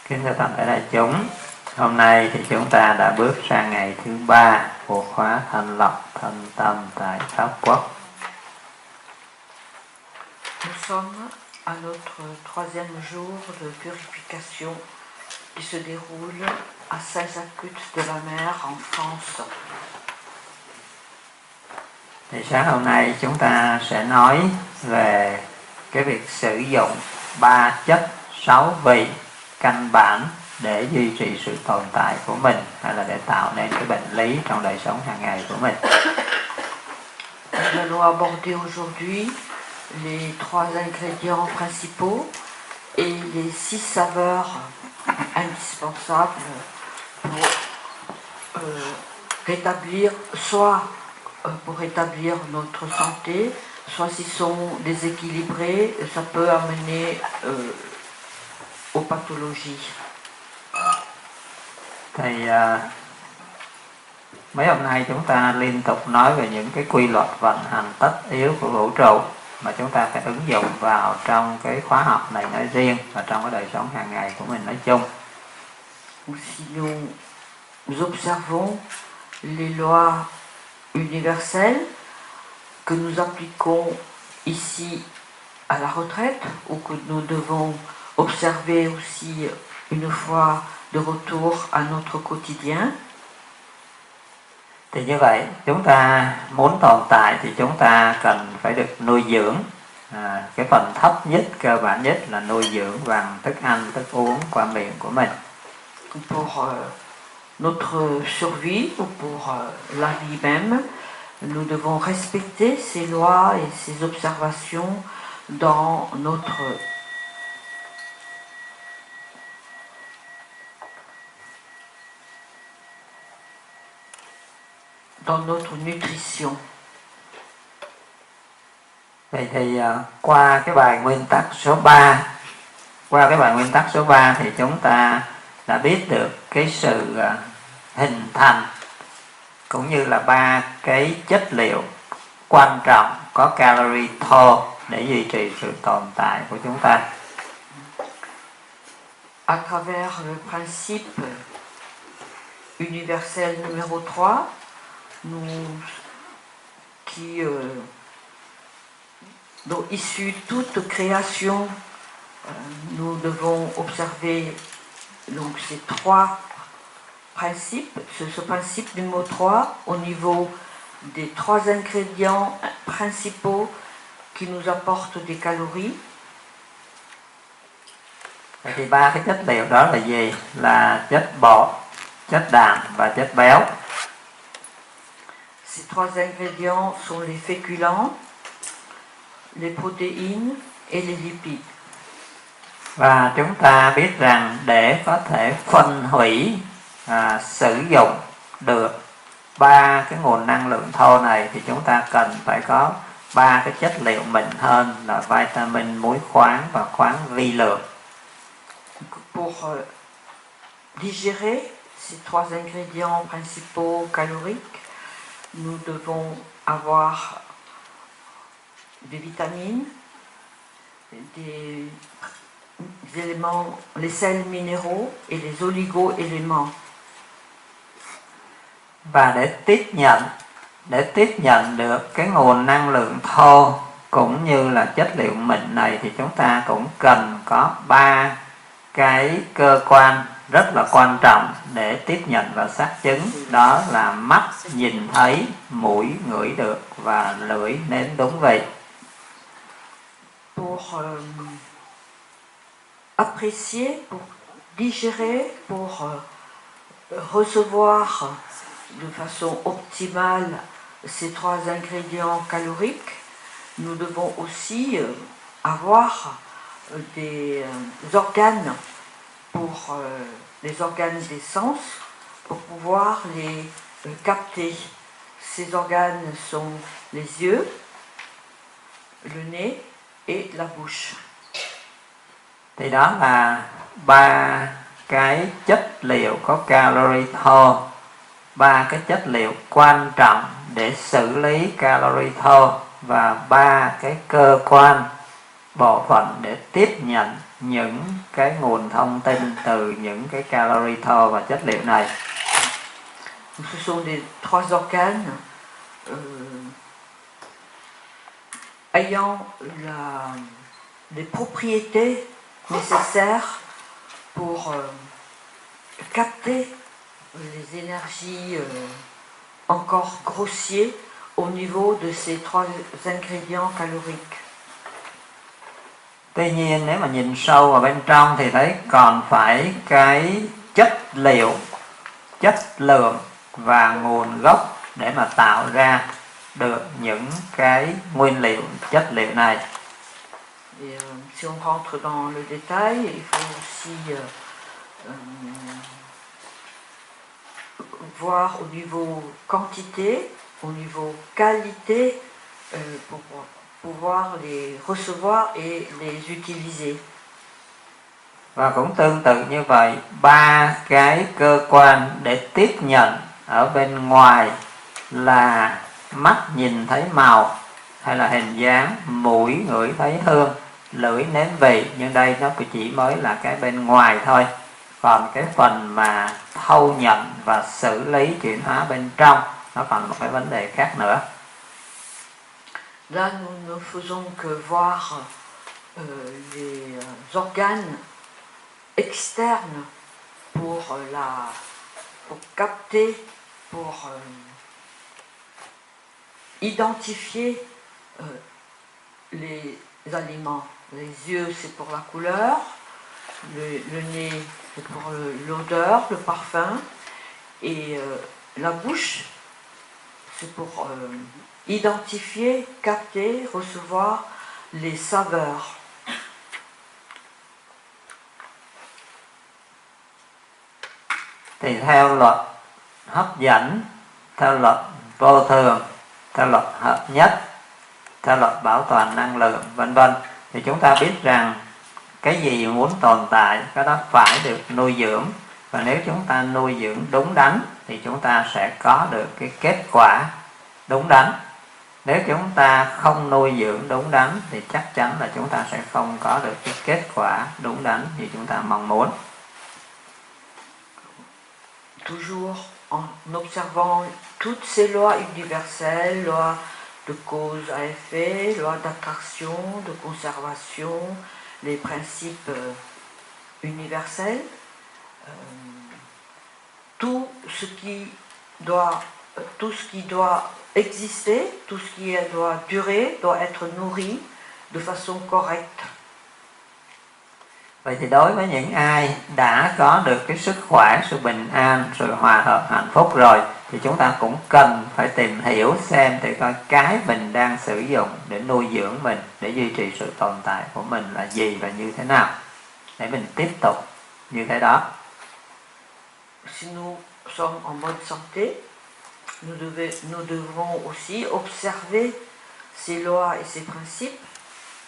Kính thưa toàn thể đại chúng, hôm nay thì chúng ta đã bước sang ngày thứ 3 của khóa thanh lọc thân tâm tại Pháp Quốc. Nous sommes à notre troisième jour de purification qui se déroule à Saint-Jacques de la Mer en France. Thì sáng hôm nay chúng ta sẽ nói về cái việc sử dụng 3 chất 6 vị căn bản để duy trì sự tồn tại của mình, hay là để tạo nên cái bệnh lý trong đời sống hàng ngày của mình. Nous allons aborder aujourd'hui les 3 ingrédients principaux et les 6 saveurs indispensables pour rétablir, soit pour rétablir notre santé, soit s'ils sont déséquilibrés, ça peut amener aux pathologies. Thì mấy hôm nay chúng ta liên tục nói về những cái quy luật vận hành tất yếu của vũ trụ mà chúng ta phải ứng dụng vào trong cái khóa học này nói riêng và trong cái đời sống hàng ngày của mình nói chung. Si nous observons les lois universelles que nous appliquons ici à la retraite ou que nous devons observer aussi une fois de retour à notre quotidien. Thì như vậy, chúng ta muốn tồn tại thì chúng ta cần phải được nuôi dưỡng. Cái phần thấp nhất, cơ bản nhất là nuôi dưỡng bằng thức ăn, thức uống qua miệng của mình. Pour notre survie ou pour la vie même, nous devons respecter ces lois et ces observations dans notre nutrition. Vậy thì qua cái bài nguyên tắc số 3, thì chúng ta đã biết được cái sự hình thành cũng như là 3 cái chất liệu quan trọng có calorie thô để duy trì sự tồn tại của chúng ta. À travers le principe universel numéro 3, dont issue toute création, nous devons observer donc ces 3 principes, ce principe numéro 3 au niveau des 3 ingrédients principaux qui nous apportent des calories. Thì 3 cái chất liệu đó là gì? Là chất bột, chất đạm và chất béo. Ces 3 ingrédients sont les féculents, les protéines et les lipides. Và chúng ta biết rằng để có thể phân hủy, sử dụng được 3 cái nguồn năng lượng thô này thì chúng ta cần phải có 3 cái chất liệu mịn hơn là vitamin, muối khoáng và khoáng vi lượng. Pour digérer ces 3 ingrédients principaux caloriques, nous devons avoir des vitamines, des éléments, les sels minéraux et les oligo-éléments. Và để tiếp nhận được cái nguồn năng lượng thô cũng như là chất liệu mịn này thì chúng ta cũng cần có 3 cái cơ quan rất là quan trọng để tiếp nhận và xác chứng, đó là mắt nhìn thấy, mũi ngửi được và lưỡi nếm đúng vị. Pour apprécier, pour digérer, pour recevoir de façon optimale ces 3 ingrédients caloriques, nous devons aussi avoir des organes pour les organes des sens pour pouvoir les capter. Ces organes sont les yeux, le nez et la bouche. Thì đó là 3 cái chất liệu có calorie thô, 3 cái chất liệu quan trọng để xử lý calorie thô và 3 cái cơ quan bộ phận để tiếp nhận những cái nguồn thông tin từ những cái calorie thô và chất liệu này. Ce sont des trois organes ayant des propriétés nécessaires pour capter les énergies encore grossiers au niveau de ces trois ingrédients caloriques. Tuy nhiên nếu mà nhìn sâu vào bên trong thì thấy còn phải cái chất liệu, chất lượng và nguồn gốc để mà tạo ra được những cái nguyên liệu, chất liệu này. Et si on rentre dans le détail, il faut aussi voir au niveau quantité, au niveau qualité, pour pouvoir les recevoir et les utiliser. Và cũng tương tự như vậy, ba cái cơ quan để tiếp nhận ở bên ngoài là mắt nhìn thấy màu hay là hình dáng, mũi ngửi thấy hương, lưỡi nếm vị, nhưng đây nó chỉ mới là cái bên ngoài thôi. Còn cái phần mà thâu nhận và xử lý chuyển hóa bên trong nó còn một cái vấn đề khác nữa. Là, nous ne faisons que voir les organes externes pour capter, pour identifier les aliments. Les yeux, c'est pour la couleur, le nez, c'est pour l'odeur, le parfum, et la bouche, c'est pour identifier, capter, recevoir les saveurs. Thì theo luật hấp dẫn, theo luật vô thường, theo luật hợp nhất, theo luật bảo toàn năng lượng, vân vân, thì chúng ta biết rằng cái gì muốn tồn tại cái đó phải được nuôi dưỡng, và nếu chúng ta nuôi dưỡng đúng đắn thì chúng ta sẽ có được cái kết quả đúng đắn. Nếu chúng ta không nuôi dưỡng đúng đắn thì chắc chắn là chúng ta sẽ không có được cái kết quả đúng đắn như chúng ta mong muốn. Toujours en observant toutes ces lois universelles, lois de cause à effet, lois d'attraction, de conservation, les principes universels, tout ce qui doit exister, tout ce qui doit durer, doit être nourri de façon correcte. Vậy thì đối với những ai đã có được cái sức khỏe, sự bình an, sự hòa hợp, hạnh phúc rồi, thì chúng ta cũng cần phải tìm hiểu xem thì coi cái mình đang sử dụng để nuôi dưỡng mình, để duy trì sự tồn tại của mình là gì và như thế nào, để mình tiếp tục như thế đó. Si nous sommes en bonne santé, nous devons aussi observer ces lois et ces principes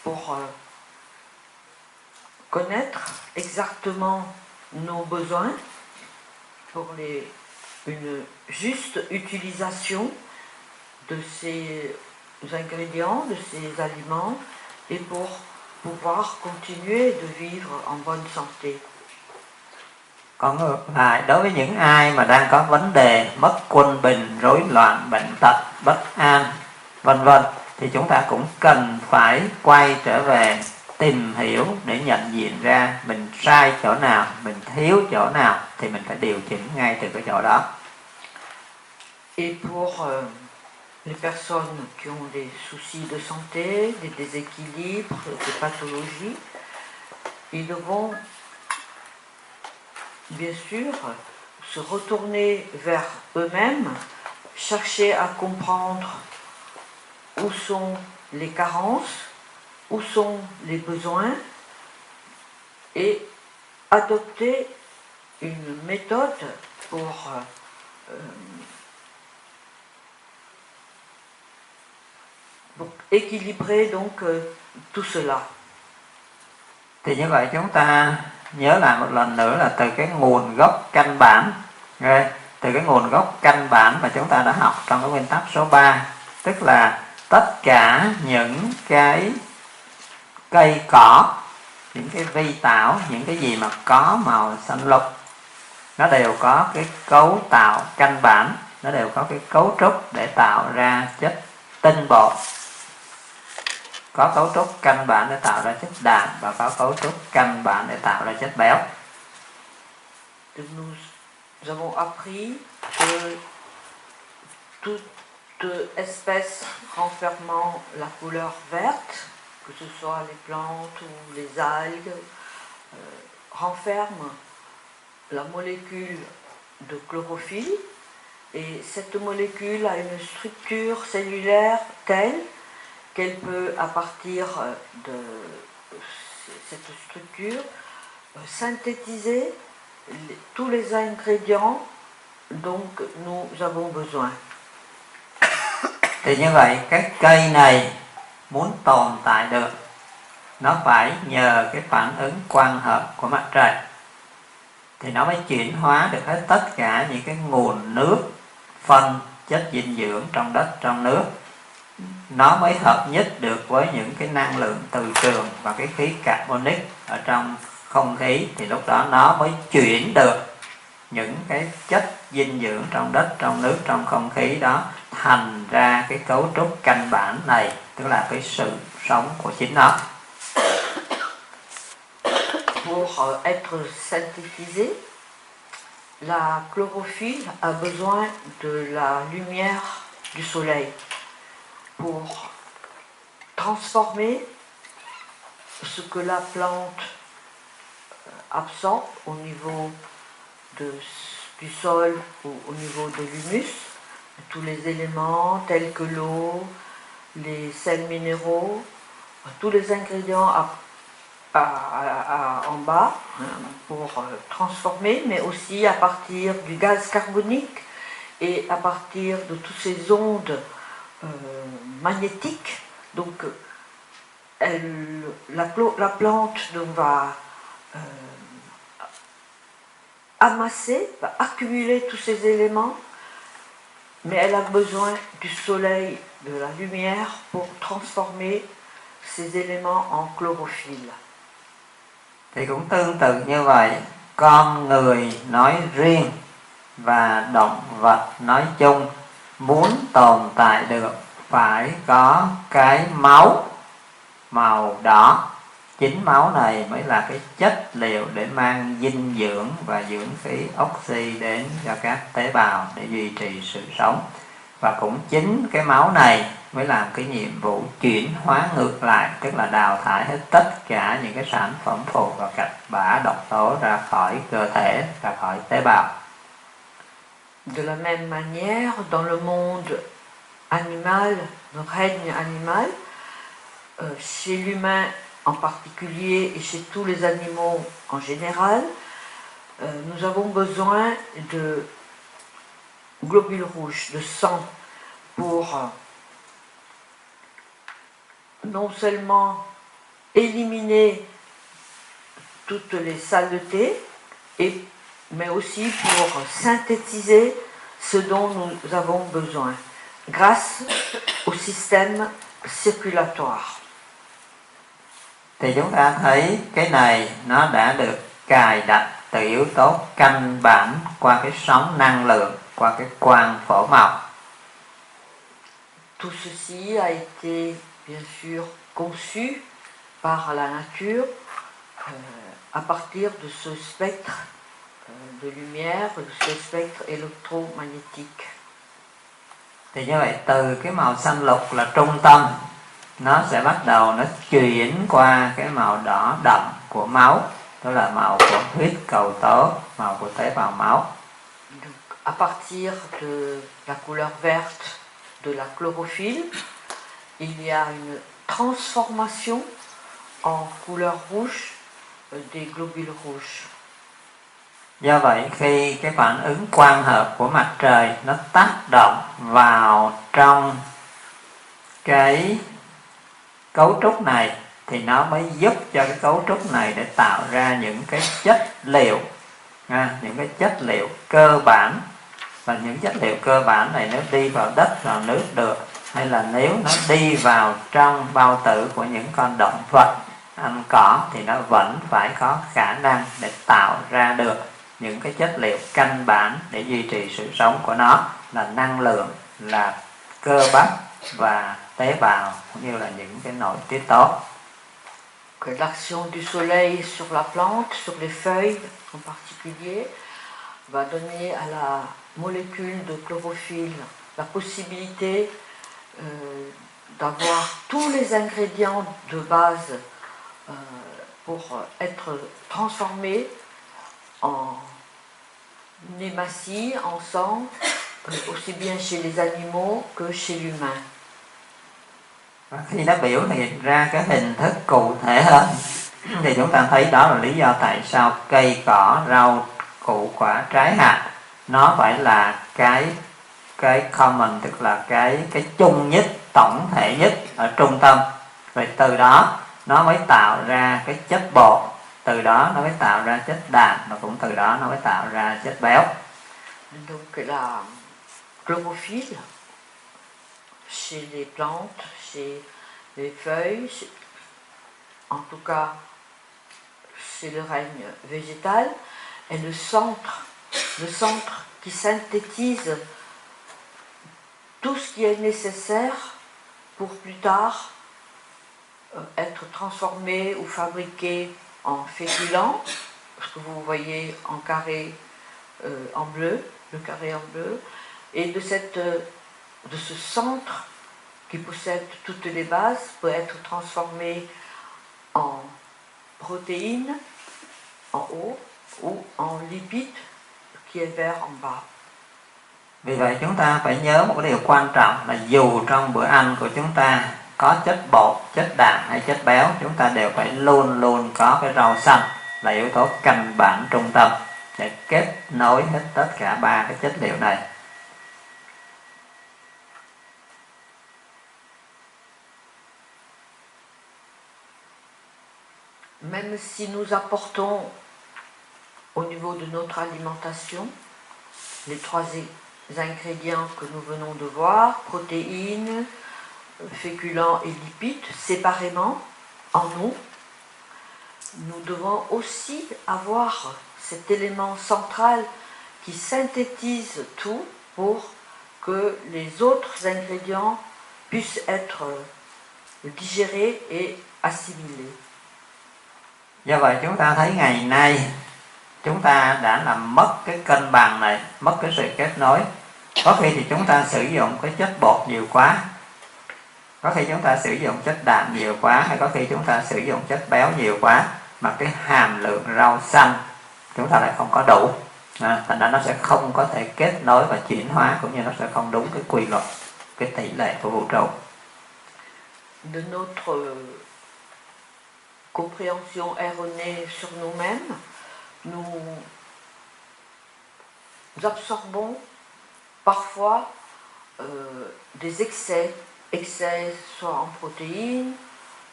pour connaître exactement nos besoins, pour une juste utilisation de ces ingrédients, de ces aliments, et pour pouvoir continuer de vivre en bonne santé. Còn ngược lại, đối với những ai mà đang có vấn đề mất quân bình, rối loạn, bệnh tật, bất an, vân vân, thì chúng ta cũng cần phải quay trở về tìm hiểu để nhận diện ra mình sai chỗ nào, mình thiếu chỗ nào thì mình phải điều chỉnh ngay từ cái chỗ đó. Et pour les personnes qui ont des soucis de santé, des déséquilibres, des pathologies, ils devront bien sûr se retourner vers eux-mêmes, chercher à comprendre où sont les carences, où sont les besoins, et adopter une méthode pour équilibrer donc tout cela. Thì như vậy chúng ta nhớ lại một lần nữa là từ cái nguồn gốc căn bản, từ cái nguồn gốc căn bản mà chúng ta đã học trong cái nguyên tắc số 3, tức là tất cả những cái cây cỏ những cái vi tảo, những cái gì mà có màu xanh lục, nó đều có cái cấu tạo căn bản, nó đều có cái cấu trúc để tạo ra chất tinh bột, có cấu trúc căn bản để tạo ra chất đạm và có cấu trúc căn bản để tạo ra chất béo. Nous avons appris que toute espèce renfermant la couleur verte, que ce soit les plantes ou les algues, renferme la molécule de chlorophylle, et cette molécule a une structure cellulaire telle qu'elle peut, à partir de cette structure, synthétiser tous les ingrédients dont nous avons besoin. Thì như vậy cái cây này muốn tồn tại được, nó phải nhờ cái phản ứng quang hợp của mặt trời, thì nó mới chuyển hóa được hết tất cả những cái nguồn nước, phân, chất dinh dưỡng trong đất, trong nước. Nó mới hợp nhất được với những cái năng lượng từ trường và cái khí carbonic ở trong không khí, thì lúc đó nó mới chuyển được những cái chất dinh dưỡng trong đất, trong nước, trong không khí đó thành ra cái cấu trúc căn bản này, tức là cái sự sống của chính nó. Pour être synthétisé, la chlorophylle a besoin de la lumière du soleil pour transformer ce que la plante absorbe au niveau du sol ou au niveau de l'humus, tous les éléments tels que l'eau, les sels minéraux, tous les ingrédients en bas pour transformer, mais aussi à partir du gaz carbonique et à partir de toutes ces ondes magnétiques. Donc la plante va amasser, va accumuler tous ces éléments, mais elle a besoin du soleil, de la lumière pour transformer ces éléments en chlorophylle. Thì cũng tương tự như vậy, con người nói riêng và động vật nói chung muốn tồn tại được phải có cái máu màu đỏ. Chính máu này mới là cái chất liệu để mang dinh dưỡng và dưỡng khí oxy đến cho các tế bào để duy trì sự sống. Và cũng chính cái máu này mới làm cái nhiệm vụ chuyển hóa ngược lại, tức là đào thải hết tất cả những cái sản phẩm phụ và cặn bã độc tố ra khỏi cơ thể, ra khỏi tế bào. De la même manière, dans le monde animal, le règne animal, chez l'humain en particulier et chez tous les animaux en général, nous avons besoin de globules rouges, de sang, pour non seulement éliminer toutes les saletés, mais aussi pour synthétiser ce dont nous avons besoin, grâce au système circulatoire. Thì chúng ta thấy cái này nó đã được cài đặt từ yếu tố căn bản qua cái sóng năng lượng, qua cái quang phổ màu. Tout ceci a été bien sûr conçu par la nature à partir de ce spectre de lumière, de ce spectre électromagnétique. Thì như vậy từ cái màu xanh lục là trung tâm, nó sẽ bắt đầu nó chuyển qua cái màu đỏ đậm của máu, đó là màu của huyết cầu tố, màu của tế bào máu. Donc, à partir de la couleur verte de la chlorophylle, il y a une transformation en couleur rouge des globules rouges. Do vậy khi cái phản ứng quang hợp của mặt trời nó tác động vào trong cái cấu trúc này thì nó mới giúp cho cái cấu trúc này để tạo ra những cái chất liệu, những cái chất liệu cơ bản. Và những chất liệu cơ bản này nếu đi vào đất, vào nước được, hay là nếu nó đi vào trong bao tử của những con động vật ăn cỏ thì nó vẫn phải có khả năng để tạo ra được những cái chất liệu căn bản để duy trì sự sống của nó, là năng lượng, là cơ bắp và tế bào, cũng như là những cái nội tiết tố. Que l'action du soleil sur la plante, sur les feuilles en particulier, va donner à la molécule de chlorophylle la possibilité d'avoir tous les ingrédients de base pour être transformés en nématie, en sang, aussi bien chez les animaux que chez l'humain. Khi nó biểu hiện ra cái hình thức cụ thể hơn thì chúng ta thấy đó là lý do tại sao cây cỏ, rau củ quả, trái hạt nó phải là cái common, tức là cái chung nhất, tổng thể nhất ở trung tâm. Rồi từ đó nó mới tạo ra cái chất bột, từ đó nó mới tạo ra chất đạm, và cũng từ đó nó mới tạo ra chất béo. Donc la chlorophylle chez les plantes, chez les feuilles, en tout cas chez le règne végétal, est le centre qui synthétise tout ce qui est nécessaire pour plus tard être transformé ou fabriqué en féculents, ce que vous voyez en carré en bleu, le carré en bleu, et de ce centre qui possède toutes les bases peut être transformé en protéines en haut ou en lipides qui est vert en bas. Vì vậy chúng ta phải nhớ một cái điều quan trọng là dù trong bữa ăn của chúng ta có chất bột, chất đạm hay chất béo, chúng ta đều phải luôn luôn có cái rau xanh là yếu tố căn bản trung tâm để kết nối hết tất cả ba cái chất liệu này. Même si nous apportons au niveau de notre alimentation les trois ingrédients que nous venons de voir, protéines, féculents et lipides, séparément en nous, nous devons aussi avoir cet élément central qui synthétise tout pour que les autres ingrédients puissent être digérés et assimilés. Do vậy chúng ta thấy ngày nay chúng ta đã làm mất cái cân bằng này, mất cái sự kết nối. Có khi thì chúng ta sử dụng cái chất bột nhiều quá, có khi chúng ta sử dụng chất đạm nhiều quá, hay có khi chúng ta sử dụng chất béo nhiều quá, mà cái hàm lượng rau xanh chúng ta lại không có đủ. Thành ra nó sẽ không có thể kết nối và chuyển hóa, cũng như nó sẽ không đúng cái quy luật, cái tỷ lệ của vũ trụ. De notre compréhension erronée sur nous-mêmes, nous absorbons parfois des excès soit en protéines,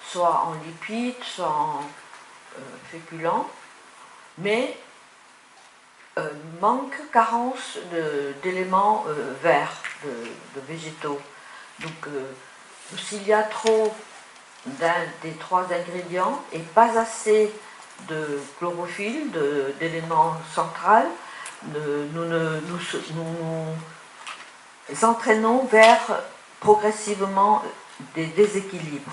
soit en lipides, soit en féculents, mais carence d'éléments verts, de végétaux. Donc s'il y a trop d'un des trois ingrédients et pas assez de chlorophylle, d'éléments central, nous nous entraînons vers progressivement des déséquilibres.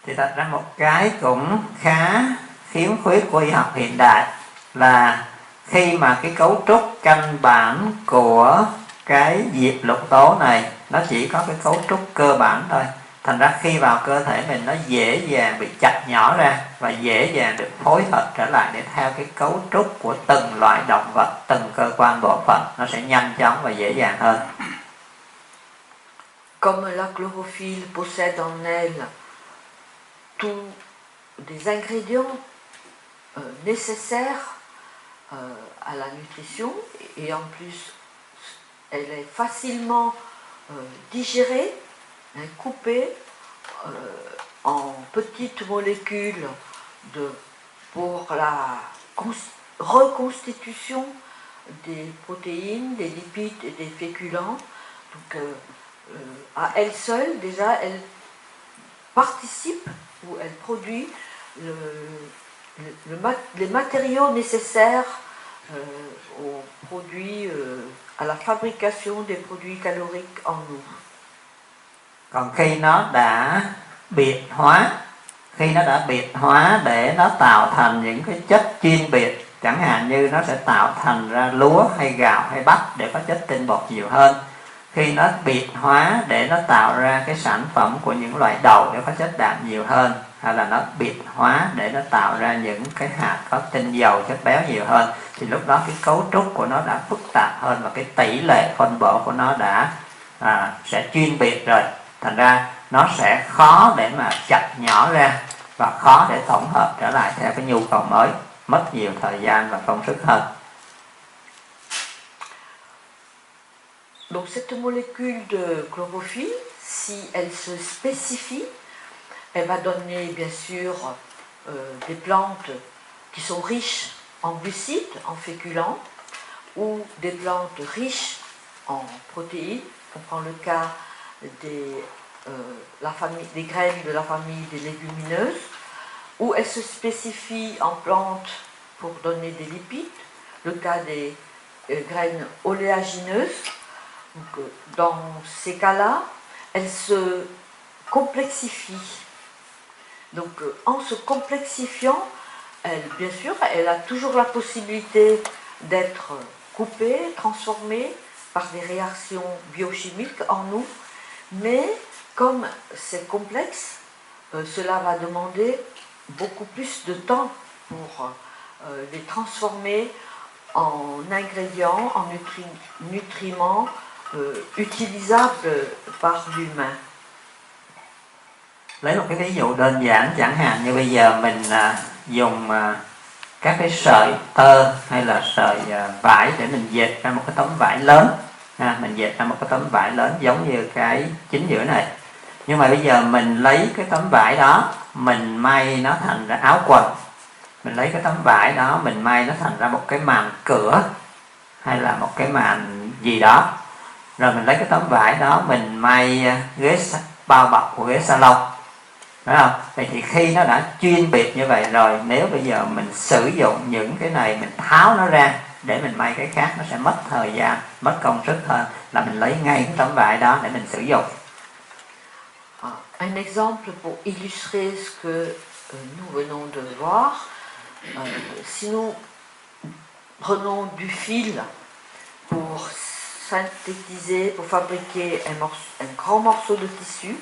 Thì thật ra một cái cũng khá khiếm khuyết của y học hiện đại là khi mà cái cấu trúc căn bản của cái diệp lục tố này nó chỉ có cái cấu trúc cơ bản thôi, thành ra khi vào cơ thể mình nó dễ dàng bị chặt nhỏ ra và dễ dàng được phối hợp trở lại để theo cái cấu trúc của từng loại động vật, từng cơ quan bộ phận, nó sẽ nhanh chóng và dễ dàng hơn. Comme la chlorophylle possède en elle tous des ingrédients nécessaires à la nutrition, et en plus elle est facilement digérée, coupée en petites molécules pour la reconstitution des protéines, des lipides et des féculents. Donc à elle seule, déjà, elle participe, où elle produit les matériaux nécessaires aux produits, à la fabrication des produits caloriques en nous. Còn khi nó đã biệt hóa, để nó tạo thành những cái chất chuyên biệt, chẳng hạn như nó sẽ tạo thành ra lúa hay gạo hay bắp để có chất tinh bột nhiều hơn. Khi nó biệt hóa để nó tạo ra cái sản phẩm của những loại đậu để có chất đạm nhiều hơn, hay là nó biệt hóa để nó tạo ra những cái hạt có tinh dầu, chất béo nhiều hơn, thì lúc đó cái cấu trúc của nó đã phức tạp hơn và cái tỷ lệ phân bổ của nó đã sẽ chuyên biệt rồi. Thành ra nó sẽ khó để mà chặt nhỏ ra và khó để tổng hợp trở lại theo cái nhu cầu mới, mất nhiều thời gian và công sức hơn. Donc cette molécule de chlorophylle, si elle se spécifie, elle va donner bien sûr des plantes qui sont riches en glucides, en féculents, ou des plantes riches en protéines. On prend le cas des graines de la famille des légumineuses, où elle se spécifie en plantes pour donner des lipides, le cas des graines oléagineuses. Donc, dans ces cas-là, elle se complexifie. Donc en se complexifiant, bien sûr, elle a toujours la possibilité d'être coupée, transformée par des réactions biochimiques en nous, mais comme c'est complexe, cela va demander beaucoup plus de temps pour les transformer en ingrédients, en nutriments utilisables par l'humain. Lấy một cái ví dụ đơn giản, chẳng hạn như bây giờ mình dùng các cái sợi tơ hay là sợi vải để mình dệt ra một cái tấm vải lớn. Mình dệt ra một cái tấm vải lớn giống như cái chính giữa này. Nhưng mà bây giờ mình lấy cái tấm vải đó, mình may nó thành ra áo quần. Mình lấy cái tấm vải đó, mình may nó thành ra một cái màn cửa hay là một cái màn gì đó. Rồi mình lấy cái tấm vải đó, mình may ghế bao bọc của ghế salon. Phải không? Vậy thì khi nó đã chuyên biệt như vậy rồi, nếu bây giờ mình sử dụng những cái này, mình tháo nó ra để mình may cái khác, nó sẽ mất thời gian, mất công sức hơn là mình lấy ngay cái tấm vải đó để mình sử dụng. Un exemple pour illustrer ce que nous venons de voir, si nous prenons du fil pour synthétiser, pour fabriquer un grand morceau de tissu,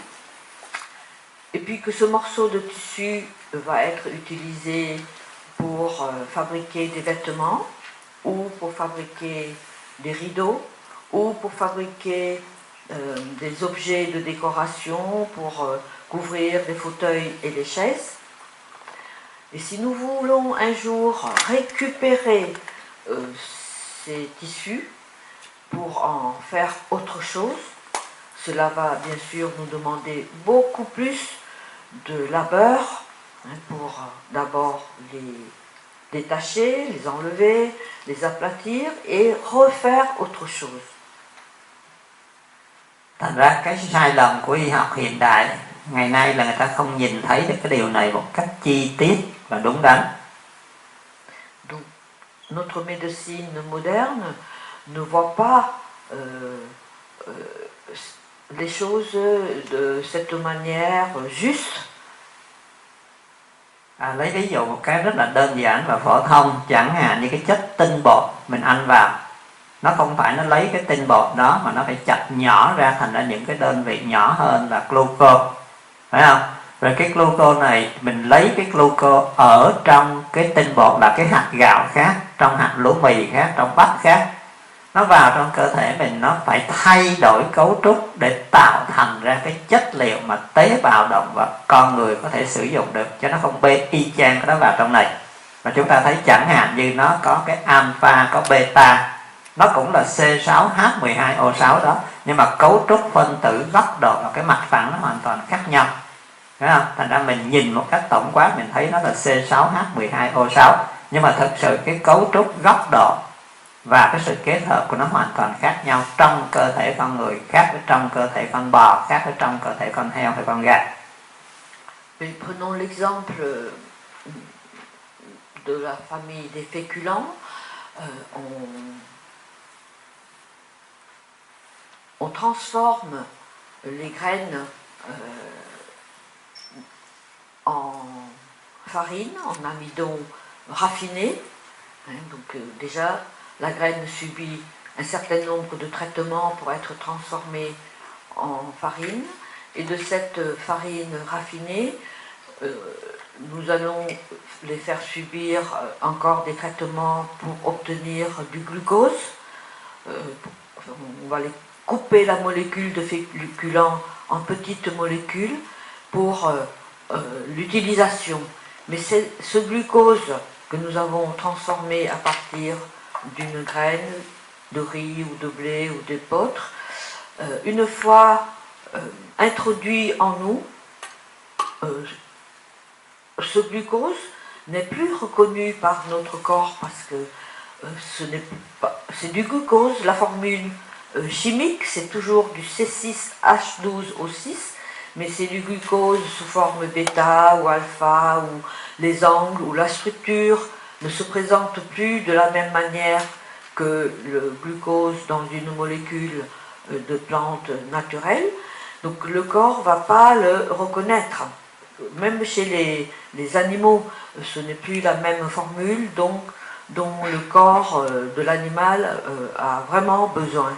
et puis que ce morceau de tissu va être utilisé pour fabriquer des vêtements, ou pour fabriquer des rideaux, ou pour fabriquer des objets de décoration, pour couvrir les fauteuils et les chaises. Et si nous voulons un jour récupérer ces tissus pour en faire autre chose, cela va bien sûr nous demander beaucoup plus de labeur pour d'abord les détacher, les enlever, les aplatir et refaire autre chose. Thành ra cái sai lầm của y học hiện đại ngày nay là người ta không nhìn thấy được cái điều này một cách chi tiết và đúng đắn. Donc, notre médecine moderne ne voit pas les choses de cette manière juste. Lấy ví dụ một cái rất là đơn giản và phổ thông, chẳng hạn như cái chất tinh bột mình ăn vào, nó không phải nó lấy cái tinh bột đó mà nó phải chặt nhỏ ra thành ra những cái đơn vị nhỏ hơn là glucose, phải không? Rồi cái glucose này mình lấy cái glucose ở trong cái tinh bột là cái hạt gạo khác, trong hạt lúa mì khác, trong bắp khác, nó vào trong cơ thể mình, nó phải thay đổi cấu trúc để tạo thành ra cái chất liệu mà tế bào động vật, con người có thể sử dụng được, cho nó không bê y chang cái đó vào trong này. Và chúng ta thấy chẳng hạn như nó có cái alpha, có beta, nó cũng là C6H12O6 đó, nhưng mà cấu trúc phân tử, góc độ và cái mặt phẳng nó hoàn toàn khác nhau, phải không? Thành ra mình nhìn một cách tổng quát mình thấy nó là C6H12O6, nhưng mà thực sự cái cấu trúc, góc độ và cái sự kết hợp của nó hoàn toàn khác nhau trong cơ thể con người, khác với trong cơ thể con bò, khác với trong cơ thể con heo hay con gà. Mais prenons l'exemple de la famille des féculents. On transforme les graines en farine, en amidon raffiné. Donc déjà, la graine subit un certain nombre de traitements pour être transformée en farine. Et de cette farine raffinée, nous allons les faire subir encore des traitements pour obtenir du glucose. On va les couper la molécule de féculent en petites molécules pour l'utilisation. Mais c'est ce glucose que nous avons transformé à partir d'une graine de riz ou de blé ou d'épeautre, une fois introduit en nous, ce glucose n'est plus reconnu par notre corps parce que c'est du glucose. La formule chimique, c'est toujours du C6H12O6, mais c'est du glucose sous forme bêta ou alpha, ou les angles ou la structure ne se présente plus de la même manière que le glucose dans une molécule de plante naturelle. Donc le corps ne va pas le reconnaître. Même chez les animaux, ce n'est plus la même formule dont le corps de l'animal a vraiment besoin.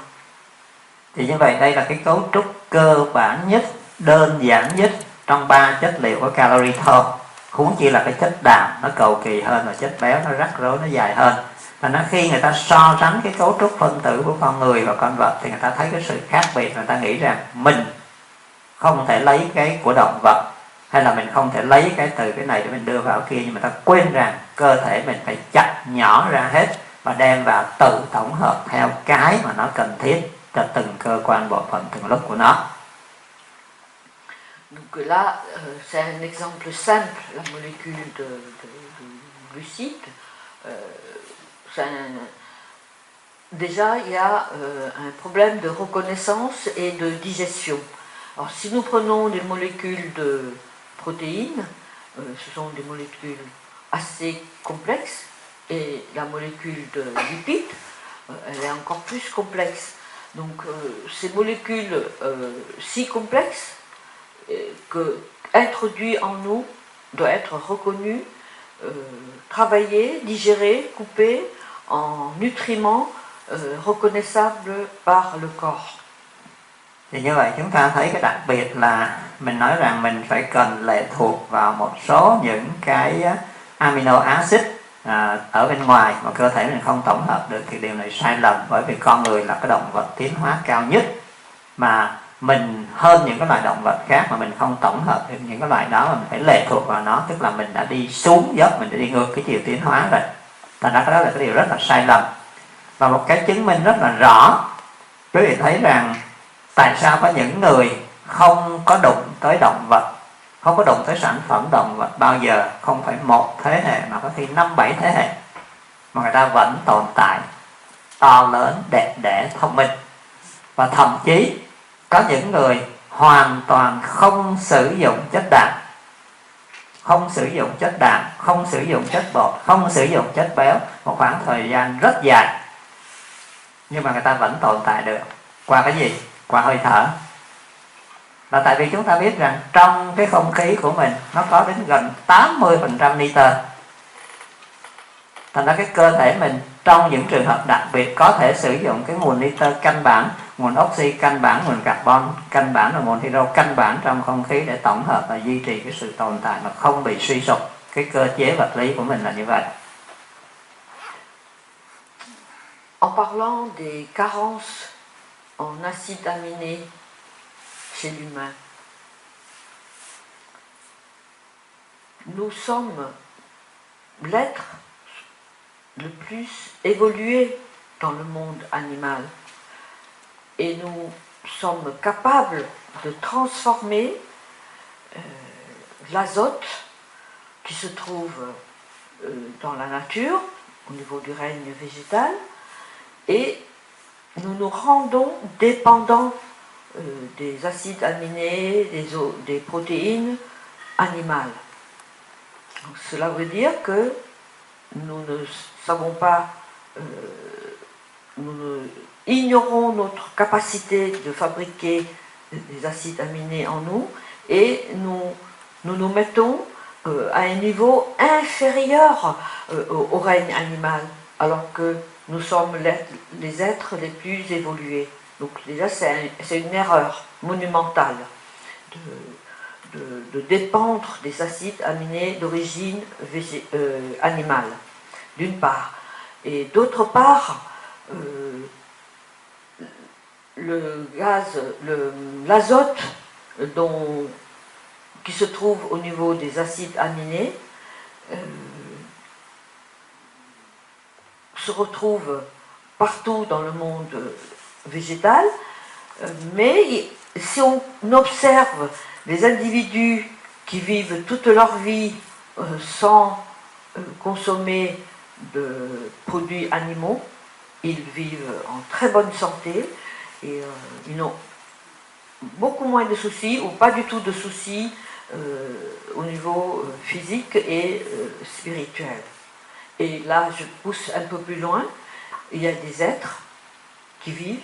Thì như vậy đây là cái cấu trúc cơ bản nhất, đơn giản nhất trong ba chất liệu có calorie thô. Huống chi là cái chất đạm nó cầu kỳ hơn và chất béo nó rắc rối, nó dài hơn. Và nó khi người ta so sánh cái cấu trúc phân tử của con người và con vật thì người ta thấy cái sự khác biệt. Người ta nghĩ rằng mình không thể lấy cái của động vật, hay là mình không thể lấy cái từ cái này để mình đưa vào kia, nhưng mà ta quên rằng cơ thể mình phải chặt nhỏ ra hết và đem vào tự tổng hợp theo cái mà nó cần thiết cho từng cơ quan bộ phận từng lúc của nó. Donc là, c'est un exemple simple, la molécule de glucides. Déjà, il y a un problème de reconnaissance et de digestion. Alors, si nous prenons des molécules de protéines, ce sont des molécules assez complexes, et la molécule de lipides, elle est encore plus complexe. Donc, ces molécules si complexes, introduit en nous, doit être reconnu, travaillé, digéré, coupé en nutriments reconnaissables par le corps. Thì như vậy chúng ta thấy cái đặc biệt là mình nói rằng mình phải cần lệ thuộc vào một số những cái amino acid ở bên ngoài mà cơ thể mình không tổng hợp được, thì điều này sai lầm, bởi vì con người là cái động vật tiến hóa cao nhất, mà mình hơn những cái loài động vật khác mà mình không tổng hợp được những cái loài đó mà mình phải lệ thuộc vào nó, tức là mình đã đi xuống dốc, mình đã đi ngược cái chiều tiến hóa rồi. Thành ra cái đó là cái điều rất là sai lầm. Và một cái chứng minh rất là rõ, quý vị thấy rằng tại sao có những người không có đụng tới động vật, không có đụng tới sản phẩm động vật bao giờ, không phải một thế hệ mà có khi 5-7 thế hệ, mà người ta vẫn tồn tại to lớn, đẹp đẽ, thông minh. Và thậm chí có những người hoàn toàn không sử dụng chất đạm, không sử dụng chất đạm, không sử dụng chất bột, không sử dụng chất béo một khoảng thời gian rất dài, nhưng mà người ta vẫn tồn tại được. Qua cái gì? Qua hơi thở. Là tại vì chúng ta biết rằng trong cái không khí của mình nó có đến gần 80% nitơ. Thành ra cái cơ thể mình trong những trường hợp đặc biệt có thể sử dụng cái nguồn nitơ căn bản, nguồn oxy căn bản, nguồn carbon căn bản và nguồn hydro căn bản trong không khí để tổng hợp và duy trì cái sự tồn tại mà không bị suy sụp. Cái cơ chế vật lý của mình là như vậy. En parlant des carences en acides aminés chez l'humain, nous sommes l'être le plus évolué dans le monde animal, et nous sommes capables de transformer l'azote qui se trouve dans la nature au niveau du règne végétal, et nous nous rendons dépendants des acides aminés, des protéines animal. Donc, cela veut dire que nous ne savons pas, nous ignorons notre capacité de fabriquer des acides aminés en nous et nous mettons à un niveau inférieur au règne animal, alors que nous sommes les êtres les plus évolués. Donc déjà c'est une erreur monumentale de dépendre des acides aminés d'origine animale, d'une part. Et d'autre part, l'azote qui se trouve au niveau des acides aminés se retrouve partout dans le monde végétal, mais si on observe les individus qui vivent toute leur vie sans consommer de produits animaux, ils vivent en très bonne santé et ils ont beaucoup moins de soucis ou pas du tout de soucis au niveau physique et spirituel. Et là, je pousse un peu plus loin, il y a des êtres qui vivent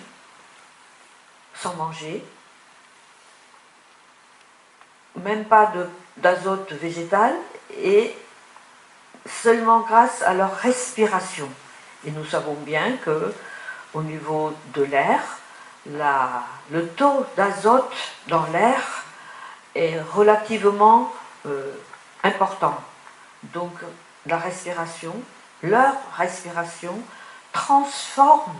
sans manger, même pas d'azote végétal, et seulement grâce à leur respiration. Et nous savons bien que au niveau de l'air, le taux d'azote dans l'air est relativement important. Donc leur respiration transforme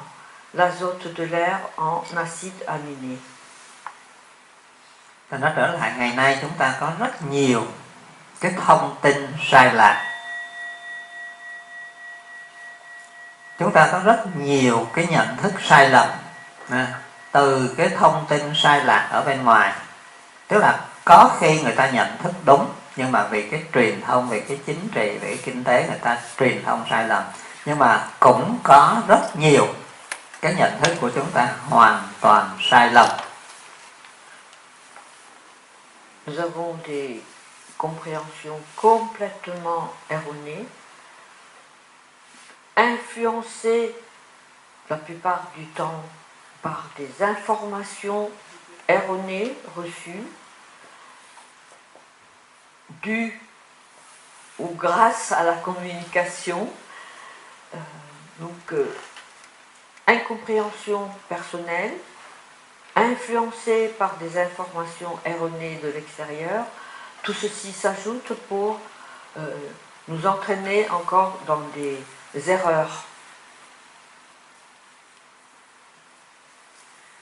l'azote de l'air en acide aminé. Nó trở lại ngày nay chúng ta có rất nhiều cái thông tin sai lạc. Chúng ta có rất nhiều cái nhận thức sai lầm từ cái thông tin sai lạc ở bên ngoài. Tức là có khi người ta nhận thức đúng, nhưng mà vì cái truyền thông, về cái chính trị, về cái kinh tế người ta truyền thông sai lầm. Nhưng mà cũng có rất nhiều cái nhận thức của chúng ta hoàn toàn sai lầm. Nous avons des compréhensions complètement erronées, influencées la plupart du temps par des informations erronées reçues, dues ou grâce à la communication. Incompréhension personnelle, influencée par des informations erronées de l'extérieur, tout ceci s'ajoute pour nous entraîner encore dans des erreurs.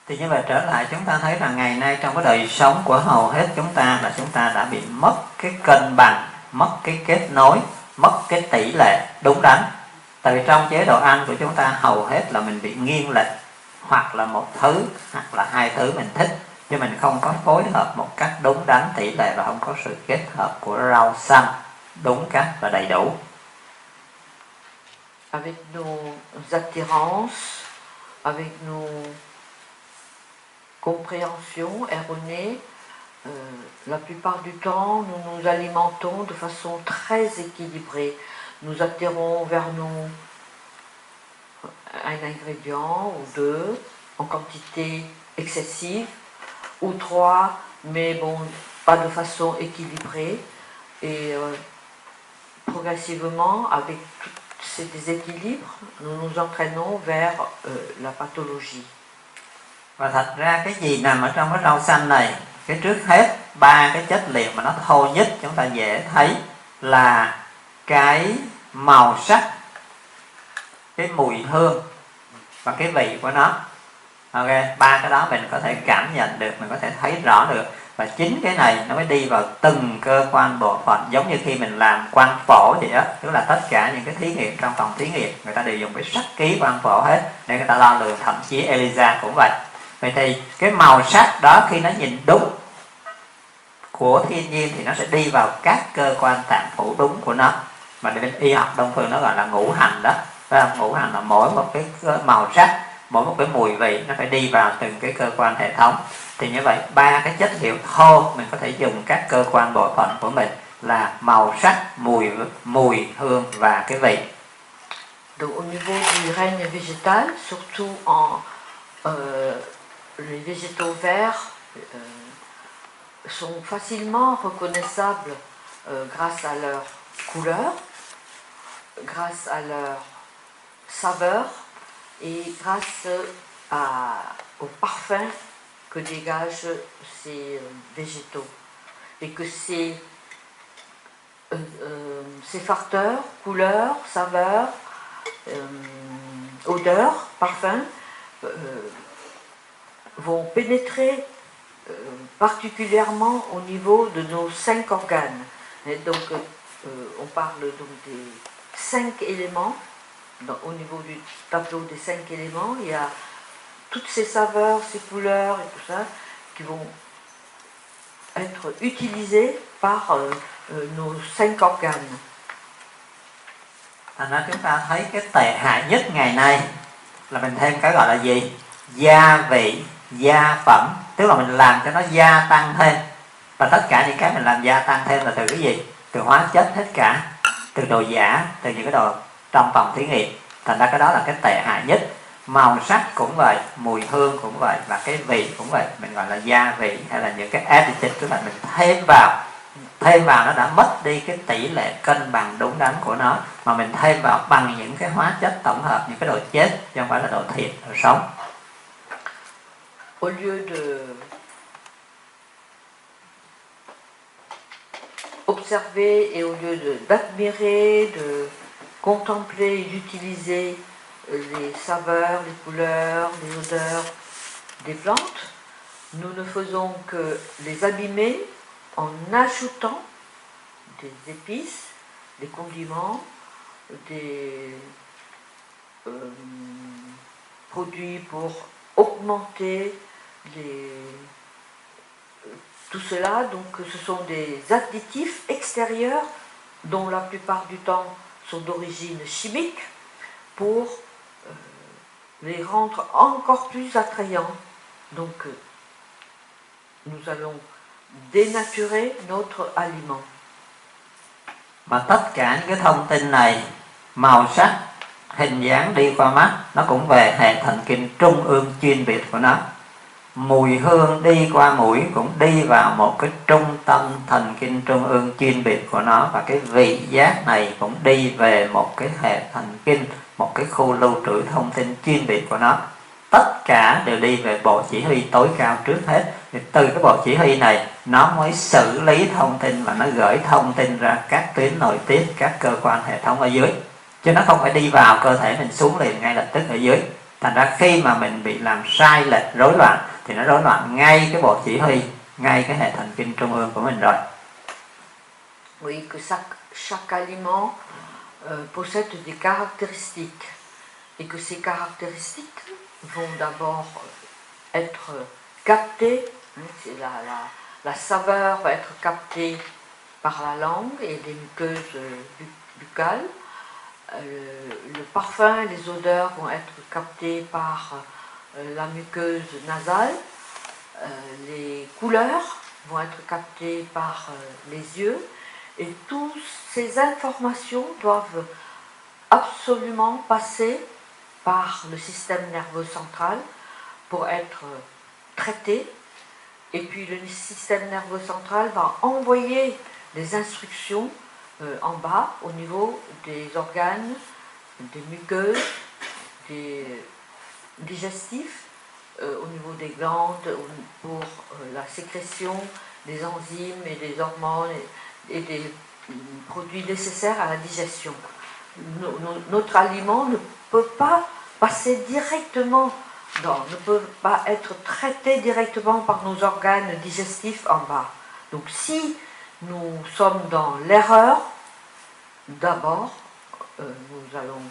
Thì như vậy trở lại chúng ta thấy rằng ngày nay trong cái đời sống của hầu hết chúng ta là chúng ta đã bị mất cái cân bằng, mất cái kết nối, mất cái tỷ lệ đúng đắn. Tại vì trong chế độ ăn của chúng ta hầu hết là mình bị nghiêng lệch, hoặc là một thứ hoặc là hai thứ mình thích, nhưng mình không có phối hợp một cách đúng đắn tỷ lệ và không có sự kết hợp của rau xanh đúng cách và đầy đủ. Avec nos attirances, avec nos compréhensions erronées, la plupart du temps nous nous alimentons de façon très équilibrée. Nous attirons vers nous un ingrédient ou deux en quantité excessive, ou trois, mais bon, pas de façon équilibrée. Et progressivement, avec tous ces déséquilibres, nous nous entraînons vers la pathologie. Và thật ra cái gì nằm ở trong cái rau xanh này, cái trước hết ba cái chất liệu mà nó thô nhất chúng ta dễ thấy là cái màu sắc, cái mùi hương và cái vị của nó. Ok, ba cái đó mình có thể cảm nhận được, mình có thể thấy rõ được, và chính cái này nó mới đi vào từng cơ quan bộ phận, giống như khi mình làm quang phổ vậy đó. Tức là tất cả những cái thí nghiệm trong phòng thí nghiệm người ta đều dùng cái sắc ký quang phổ hết để người ta đo lường, thậm chí ELISA cũng vậy. Vậy thì cái màu sắc đó khi nó nhìn đúng của thiên nhiên thì nó sẽ đi vào các cơ quan tạng phủ đúng của nó, mà bên y học đông phương nó gọi là ngũ hành đó. Ngũ hành là mỗi một cái màu sắc, mỗi một cái mùi vị nó phải đi vào từng cái cơ quan hệ thống. Thì như vậy ba cái chất liệu thô mình có thể dùng các cơ quan bộ phận của mình là màu sắc, mùi hương và cái vị. Donc au niveau du règne végétal, surtout les végétaux verts sont facilement reconnaissables grâce à leur couleur, grâce à leur saveur et grâce au parfum que dégagent ces végétaux. Et que ces facteurs, couleurs, saveurs, odeurs, parfums, vont pénétrer particulièrement au niveau de nos 5 organes. Et donc, on parle donc des 5 éléments. Au niveau du tableau des 5 éléments, il y a toutes ces saveurs, ces couleurs et tout ça qui vont être utilisées par nos 5 organes. Thành ra chúng ta thấy cái tệ hại nhất ngày nay là mình thêm cái gọi là gì? Gia vị, gia phẩm. Tức là mình làm cho nó gia tăng thêm. Và tất cả những cái mình làm gia tăng thêm là từ cái gì? Từ hóa chất hết cả. Từ đồ giả, từ những cái đồ trong phòng thí nghiệm. Thành ra cái đó là cái tệ hại nhất. Màu sắc cũng vậy, mùi hương cũng vậy, và cái vị cũng vậy. Mình gọi là gia vị hay là những cái additive, tức là mình thêm vào nó đã mất đi cái tỷ lệ cân bằng đúng đắn của nó, mà mình thêm vào bằng những cái hóa chất tổng hợp, những cái đồ chết chứ không phải là đồ thiệt, đồ sống. Au lieu de observer et au lieu d'admirer, de contempler et d'utiliser les saveurs, les couleurs, les odeurs des plantes, nous ne faisons que les abîmer en ajoutant des épices, des condiments, des produits pour augmenter tout cela. Donc ce sont des additifs extérieurs dont la plupart du temps sont d'origine chimique pour les rendre encore plus attrayants. Donc nous allons dénaturer notre aliment. Mà tất cả những cái thông tin này, màu sắc, hình dáng đi qua mắt, nó cũng về hệ thần kinh trung ương chuyên biệt của nó. Mùi hương đi qua mũi cũng đi vào một cái trung tâm thần kinh trung ương chuyên biệt của nó. Và cái vị giác này cũng đi về một cái hệ thần kinh, một cái khu lưu trữ thông tin chuyên biệt của nó. Tất cả đều đi về bộ chỉ huy tối cao trước hết. Thì từ cái bộ chỉ huy này nó mới xử lý thông tin và nó gửi thông tin ra các tuyến nội tiết, các cơ quan hệ thống ở dưới. Chứ nó không phải đi vào cơ thể mình xuống liền ngay lập tức ở dưới. Thành ra khi mà mình bị làm sai lệch, rối loạn thì nó rối loạn ngay cái bộ chỉ huy, ngay cái hệ thần kinh trung ương của mình rồi. Oui, que chaque aliment possède des caractéristiques et que ces caractéristiques vont d'abord être captées, la saveur va être captée par la langue et les muqueuses buccales. Le parfum et les odeurs vont être captées par la muqueuse nasale. Les couleurs vont être captées par les yeux. Et toutes ces informations doivent absolument passer par le système nerveux central pour être traitées. Et puis le système nerveux central va envoyer des instructions en bas, au niveau des organes, des muqueuses, des digestifs, au niveau des glandes, pour la sécrétion des enzymes et des hormones et des produits nécessaires à la digestion. Notre aliment ne peut pas passer directement ne peut pas être traité directement par nos organes digestifs en bas. Donc si nous sommes dans l'erreur, d'abord, nous allons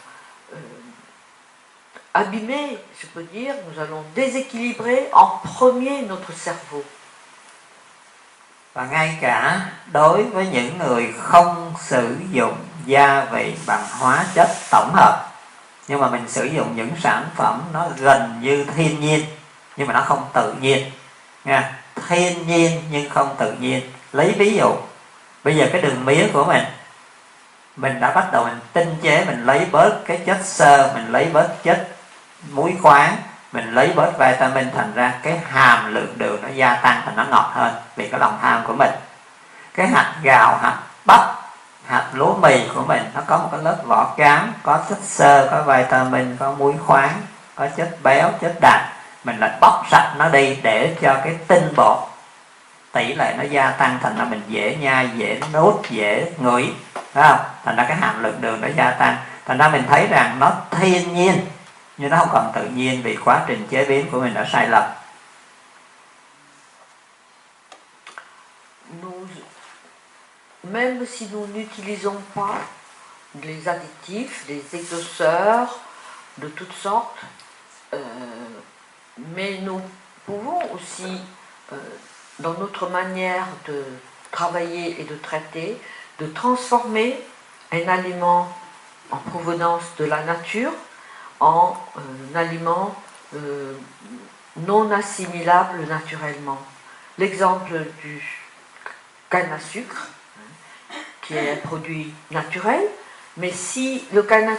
abîmer, je peux dire, nous allons déséquilibrer en premier notre cerveau. Và ngay cả đối với những người không sử dụng gia vị bằng hóa chất tổng hợp, nhưng mà mình sử dụng những sản phẩm nó gần như thiên nhiên nhưng mà nó không tự nhiên, nha, thiên nhiên nhưng không tự nhiên. Lấy ví dụ, bây giờ cái đường mía của mình đã bắt đầu mình tinh chế, mình lấy bớt cái chất xơ, mình lấy bớt chất muối khoáng, mình lấy bớt vitamin, thành ra cái hàm lượng đường nó gia tăng, thành nó ngọt hơn vì cái lòng tham của mình. Cái hạt gạo, hạt bắp, hạt lúa mì của mình nó có một cái lớp vỏ cám, có chất xơ, có vitamin, có muối khoáng, có chất béo, chất đạm. Mình lại bóc sạch nó đi để cho cái tinh bột tỷ lệ nó gia tăng, thành ra mình dễ nhai, dễ nuốt, dễ ngửi, phải không? Thành ra cái hàm lượng đường nó gia tăng. Thành ra mình thấy rằng nó thiên nhiên nhưng nó không còn tự nhiên vì quá trình chế biến của mình đã sai lầm. Même si nous n'utilisons pas les additifs, les exhausteurs de toutes sortes, mais nous pouvons aussi, dans notre manière de travailler et de traiter, de transformer un aliment en provenance de la nature en un aliment non assimilable naturellement. L'exemple du canne à sucre, qui est un produit naturel, mais si le canne à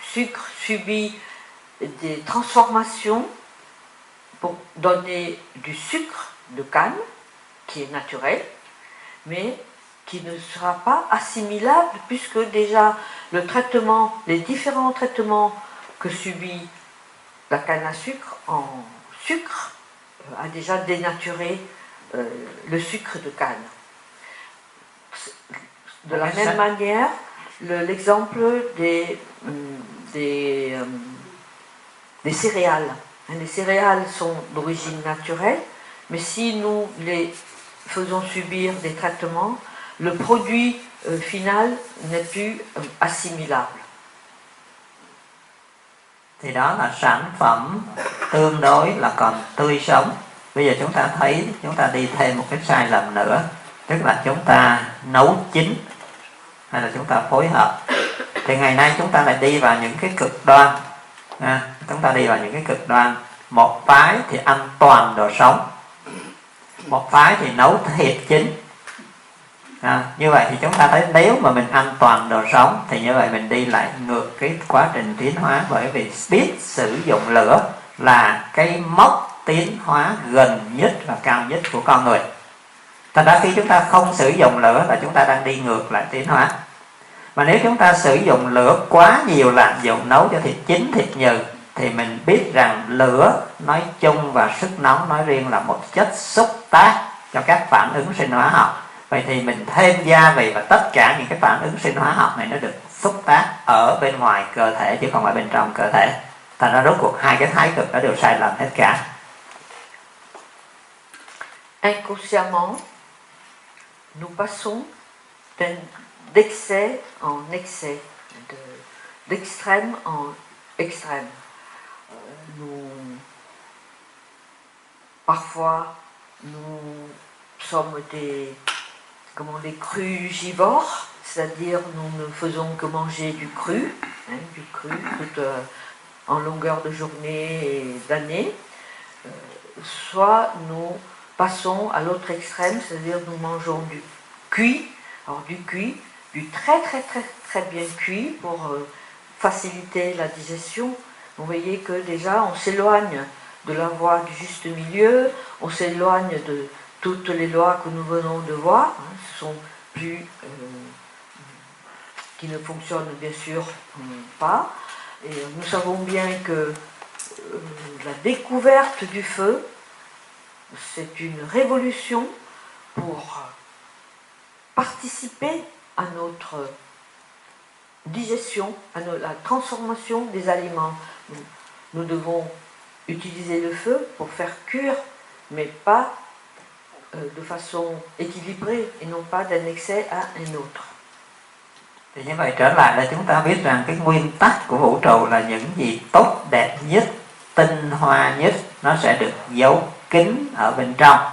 sucre subit des transformations pour donner du sucre de canne, qui est naturel, mais qui ne sera pas assimilable puisque déjà le traitement, les différents traitements que subit la canne à sucre en sucre a déjà dénaturé le sucre de canne. De la même manière, l'exemple des céréales. Les céréales sont d'origine naturelle, mais si nous les faisons subir des traitements, le produit final n'est plus assimilable. Thì đó là sản phẩm tương đối là còn tươi sống. Bây giờ chúng ta thấy chúng ta đi thêm một cái sai lầm nữa, tức là chúng ta nấu chín hay là chúng ta phối hợp. Thì ngày nay chúng ta lại đi vào những cái cực đoan. Chúng ta đi vào những cái cực đoan. Một phái thì ăn toàn đồ sống, một phái thì nấu thịt chín. Như vậy thì chúng ta thấy nếu mà mình ăn toàn đồ sống thì như vậy mình đi lại ngược cái quá trình tiến hóa, bởi vì biết sử dụng lửa là cái mốc tiến hóa gần nhất và cao nhất của con người. Thành ra khi chúng ta không sử dụng lửa là chúng ta đang đi ngược lại tiến hóa. Mà nếu chúng ta sử dụng lửa quá nhiều, lạm dụng nấu cho thịt chín, thịt nhừ, thì mình biết rằng lửa nói chung và sức nóng nói riêng là một chất xúc tác cho các phản ứng sinh hóa học. Vậy thì mình thêm gia vị và tất cả những cái phản ứng sinh hóa học này nó được xúc tác ở bên ngoài cơ thể chứ không phải bên trong cơ thể. Thành ra rốt cuộc hai cái thái cực đó đều sai lầm hết cả. Inconsciemment, nous passons d'excès en excès, d'extrême en extrême. Parfois, nous sommes des crugivores, c'est-à-dire nous ne faisons que manger du cru tout, en longueur de journée et d'année. Soit nous passons à l'autre extrême, c'est-à-dire nous mangeons du cuit, alors du cuit, du très très très très bien cuit pour faciliter la digestion. Vous voyez que déjà on s'éloigne de la voie du juste milieu, on s'éloigne de toutes les lois que nous venons de voir, ce sont plus qui ne fonctionnent bien sûr pas. Et nous savons bien que la découverte du feu, c'est une révolution pour participer à notre digestion, à la transformation des aliments. Nous devons utiliser le feu pour faire cuire, mais pas de façon équilibrée et non pas d'un excès à un autre. Thì như vậy trở lại là chúng ta biết rằng cái nguyên tắc của vũ trụ là những gì tốt đẹp nhất, tinh hoa nhất nó sẽ được giấu kín ở bên trong.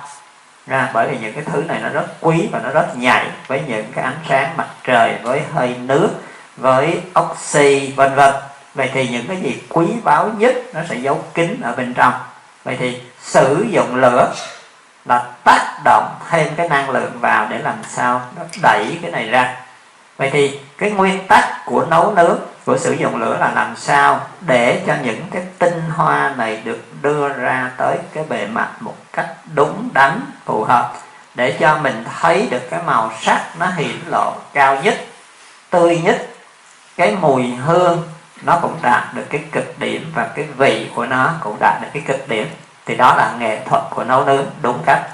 Bởi vì những cái thứ này nó rất quý và nó rất nhạy với những cái ánh sáng mặt trời, với hơi nước, với oxy vân vân. Vậy thì những cái gì quý báu nhất nó sẽ giấu kín ở bên trong. Vậy thì sử dụng lửa là tác động thêm cái năng lượng vào để làm sao nó đẩy cái này ra. Vậy thì cái nguyên tắc của nấu nướng, của sử dụng lửa là làm sao để cho những cái tinh hoa này được đưa ra tới cái bề mặt một cách đúng đắn, phù hợp, để cho mình thấy được cái màu sắc nó hiển lộ cao nhất, tươi nhất, cái mùi hương nó cũng đạt được cái cực điểm, và cái vị của nó cũng đạt được cái cực điểm. Thì đó là nghệ thuật của nấu nướng đúng cách.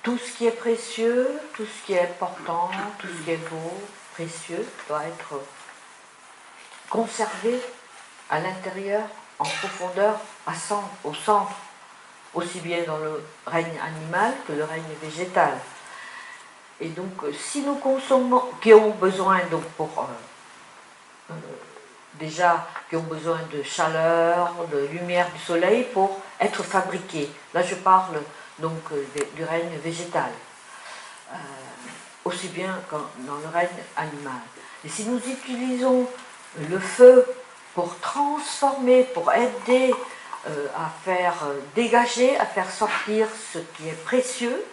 Tout ce qui est précieux, tout ce qui est important, tout ce qui est beau, précieux, doit être conservé à l'intérieur, en profondeur, au centre, aussi bien dans le règne animal que le règne végétal. Et donc, si nous consommons, qui ont besoin donc déjà, qui ont besoin de chaleur, de lumière du soleil pour être fabriqués. Là, je parle donc du règne végétal, aussi bien que dans le règne animal. Et si nous utilisons le feu pour transformer, pour aider à faire dégager, à faire sortir ce qui est précieux,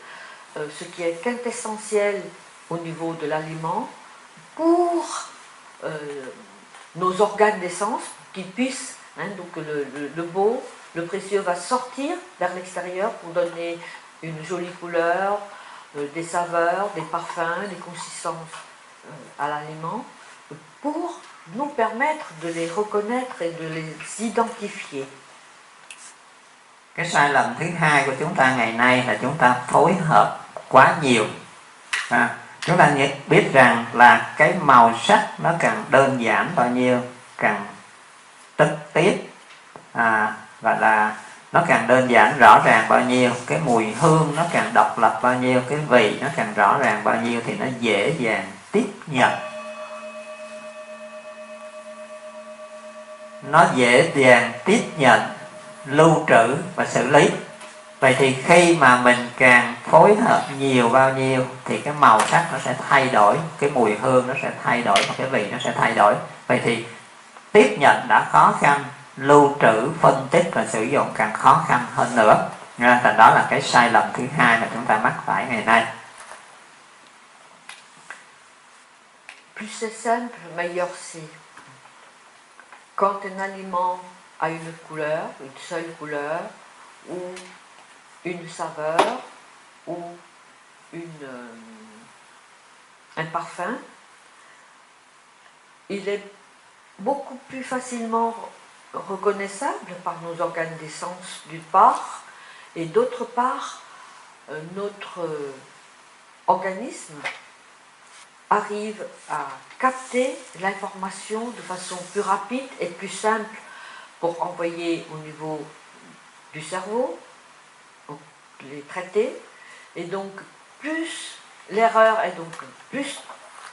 ce qui est quintessentiel au niveau de l'aliment, pour nos organes d'essence, qu'ils puissent, donc le beau, le précieux va sortir vers l'extérieur pour donner une jolie couleur, des saveurs, des parfums, des consistances à l'aliment, pour nous permettre de les reconnaître et de les identifier. Cái sai lầm thứ hai của chúng ta ngày nay là chúng ta phối hợp quá nhiều. Chúng ta biết rằng là cái màu sắc nó càng đơn giản bao nhiêu, càng trực tiếp, và là nó càng đơn giản rõ ràng bao nhiêu, cái mùi hương nó càng độc lập bao nhiêu, cái vị nó càng rõ ràng bao nhiêu, thì nó dễ dàng tiếp nhận, nó dễ dàng tiếp nhận, lưu trữ và xử lý. Vậy thì khi mà mình càng phối hợp nhiều bao nhiêu thì cái màu sắc nó sẽ thay đổi, cái mùi hương nó sẽ thay đổi, và cái vị nó sẽ thay đổi. Vậy thì tiếp nhận đã khó khăn, lưu trữ, phân tích và sử dụng càng khó khăn hơn nữa. Thành đó là cái sai lầm thứ hai mà chúng ta mắc phải ngày nay. Plus c'est simple, meilleur c'est. Quand un aliment a une couleur, une seule couleur, ou une saveur, ou un parfum, il est beaucoup plus facilement reconnaissable par nos organes d'essence d'une part, et d'autre part, notre organisme arrive à capter l'information de façon plus rapide et plus simple pour envoyer au niveau du cerveau, les traiter, et donc plus l'erreur est donc plus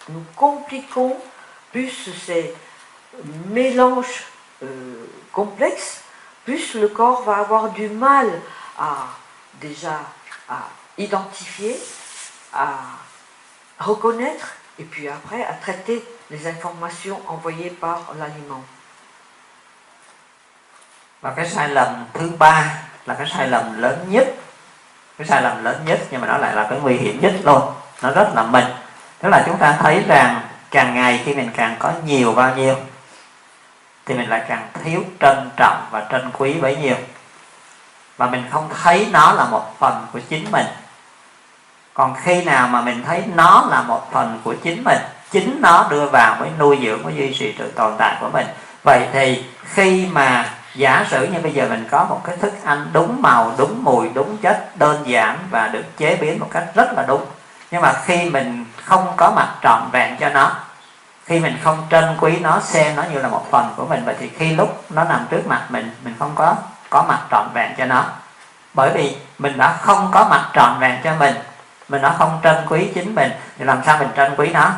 nous compliquons, plus ces mélanges complexes, plus le corps va avoir du mal à identifier, à reconnaître, et puis après à traiter les informations envoyées par l'aliment. Và cái sai lầm thứ ba là cái sai lầm lớn nhất. Cái sai lầm lớn nhất, nhưng mà nó lại là cái nguy hiểm nhất luôn. Nó rất là mình. Tức là chúng ta thấy rằng càng ngày khi mình càng có nhiều bao nhiêu thì mình lại càng thiếu trân trọng và trân quý bấy nhiêu. Và mình không thấy nó là một phần của chính mình. Còn khi nào mà mình thấy nó là một phần của chính mình, chính nó đưa vào mới nuôi dưỡng, mới duy trì sự tồn tại của mình. Vậy thì khi mà giả sử như bây giờ mình có một cái thức ăn đúng màu, đúng mùi, đúng chất, đơn giản và được chế biến một cách rất là đúng, nhưng mà khi mình không có mặt trọn vẹn cho nó, khi mình không trân quý nó, xem nó như là một phần của mình, vậy thì khi lúc nó nằm trước mặt mình không có mặt trọn vẹn cho nó. Bởi vì mình đã không có mặt trọn vẹn cho mình đã không trân quý chính mình, thì làm sao mình trân quý nó?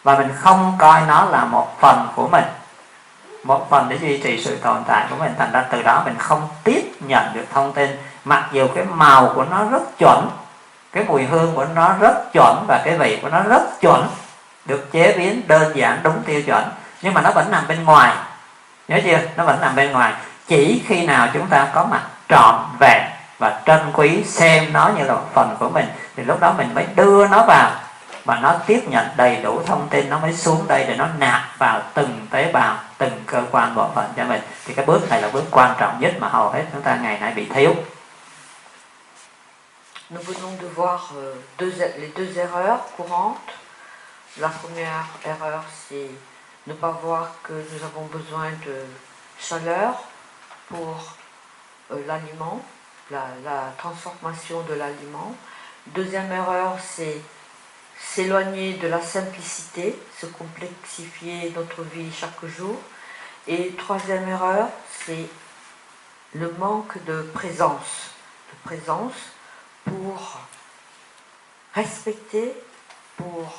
Và mình không coi nó là một phần của mình, một phần để duy trì sự tồn tại của mình. Thành ra từ đó mình không tiếp nhận được thông tin, mặc dù cái màu của nó rất chuẩn, cái mùi hương của nó rất chuẩn, và cái vị của nó rất chuẩn, được chế biến đơn giản đúng tiêu chuẩn, nhưng mà nó vẫn nằm bên ngoài. Nhớ chưa? Nó vẫn nằm bên ngoài. Chỉ khi nào chúng ta có mặt trọn vẹn và trân quý, xem nó như là một phần của mình, thì lúc đó mình mới đưa nó vào và nó tiếp nhận đầy đủ thông tin, nó mới xuống đây để nó nạp vào từng tế bào, từng cơ quan bộ phận cho mình. Thì cái bước này là bước quan trọng nhất mà hầu hết chúng ta ngày nay bị thiếu. Nous venons de voir les deux erreurs courantes. La première erreur, c'est ne pas voir que nous avons besoin de chaleur pour l'aliment, la transformation de l'aliment. Deuxième erreur, c'est s'éloigner de la simplicité, se complexifier notre vie chaque jour. Et troisième erreur, c'est le manque de présence pour respecter, pour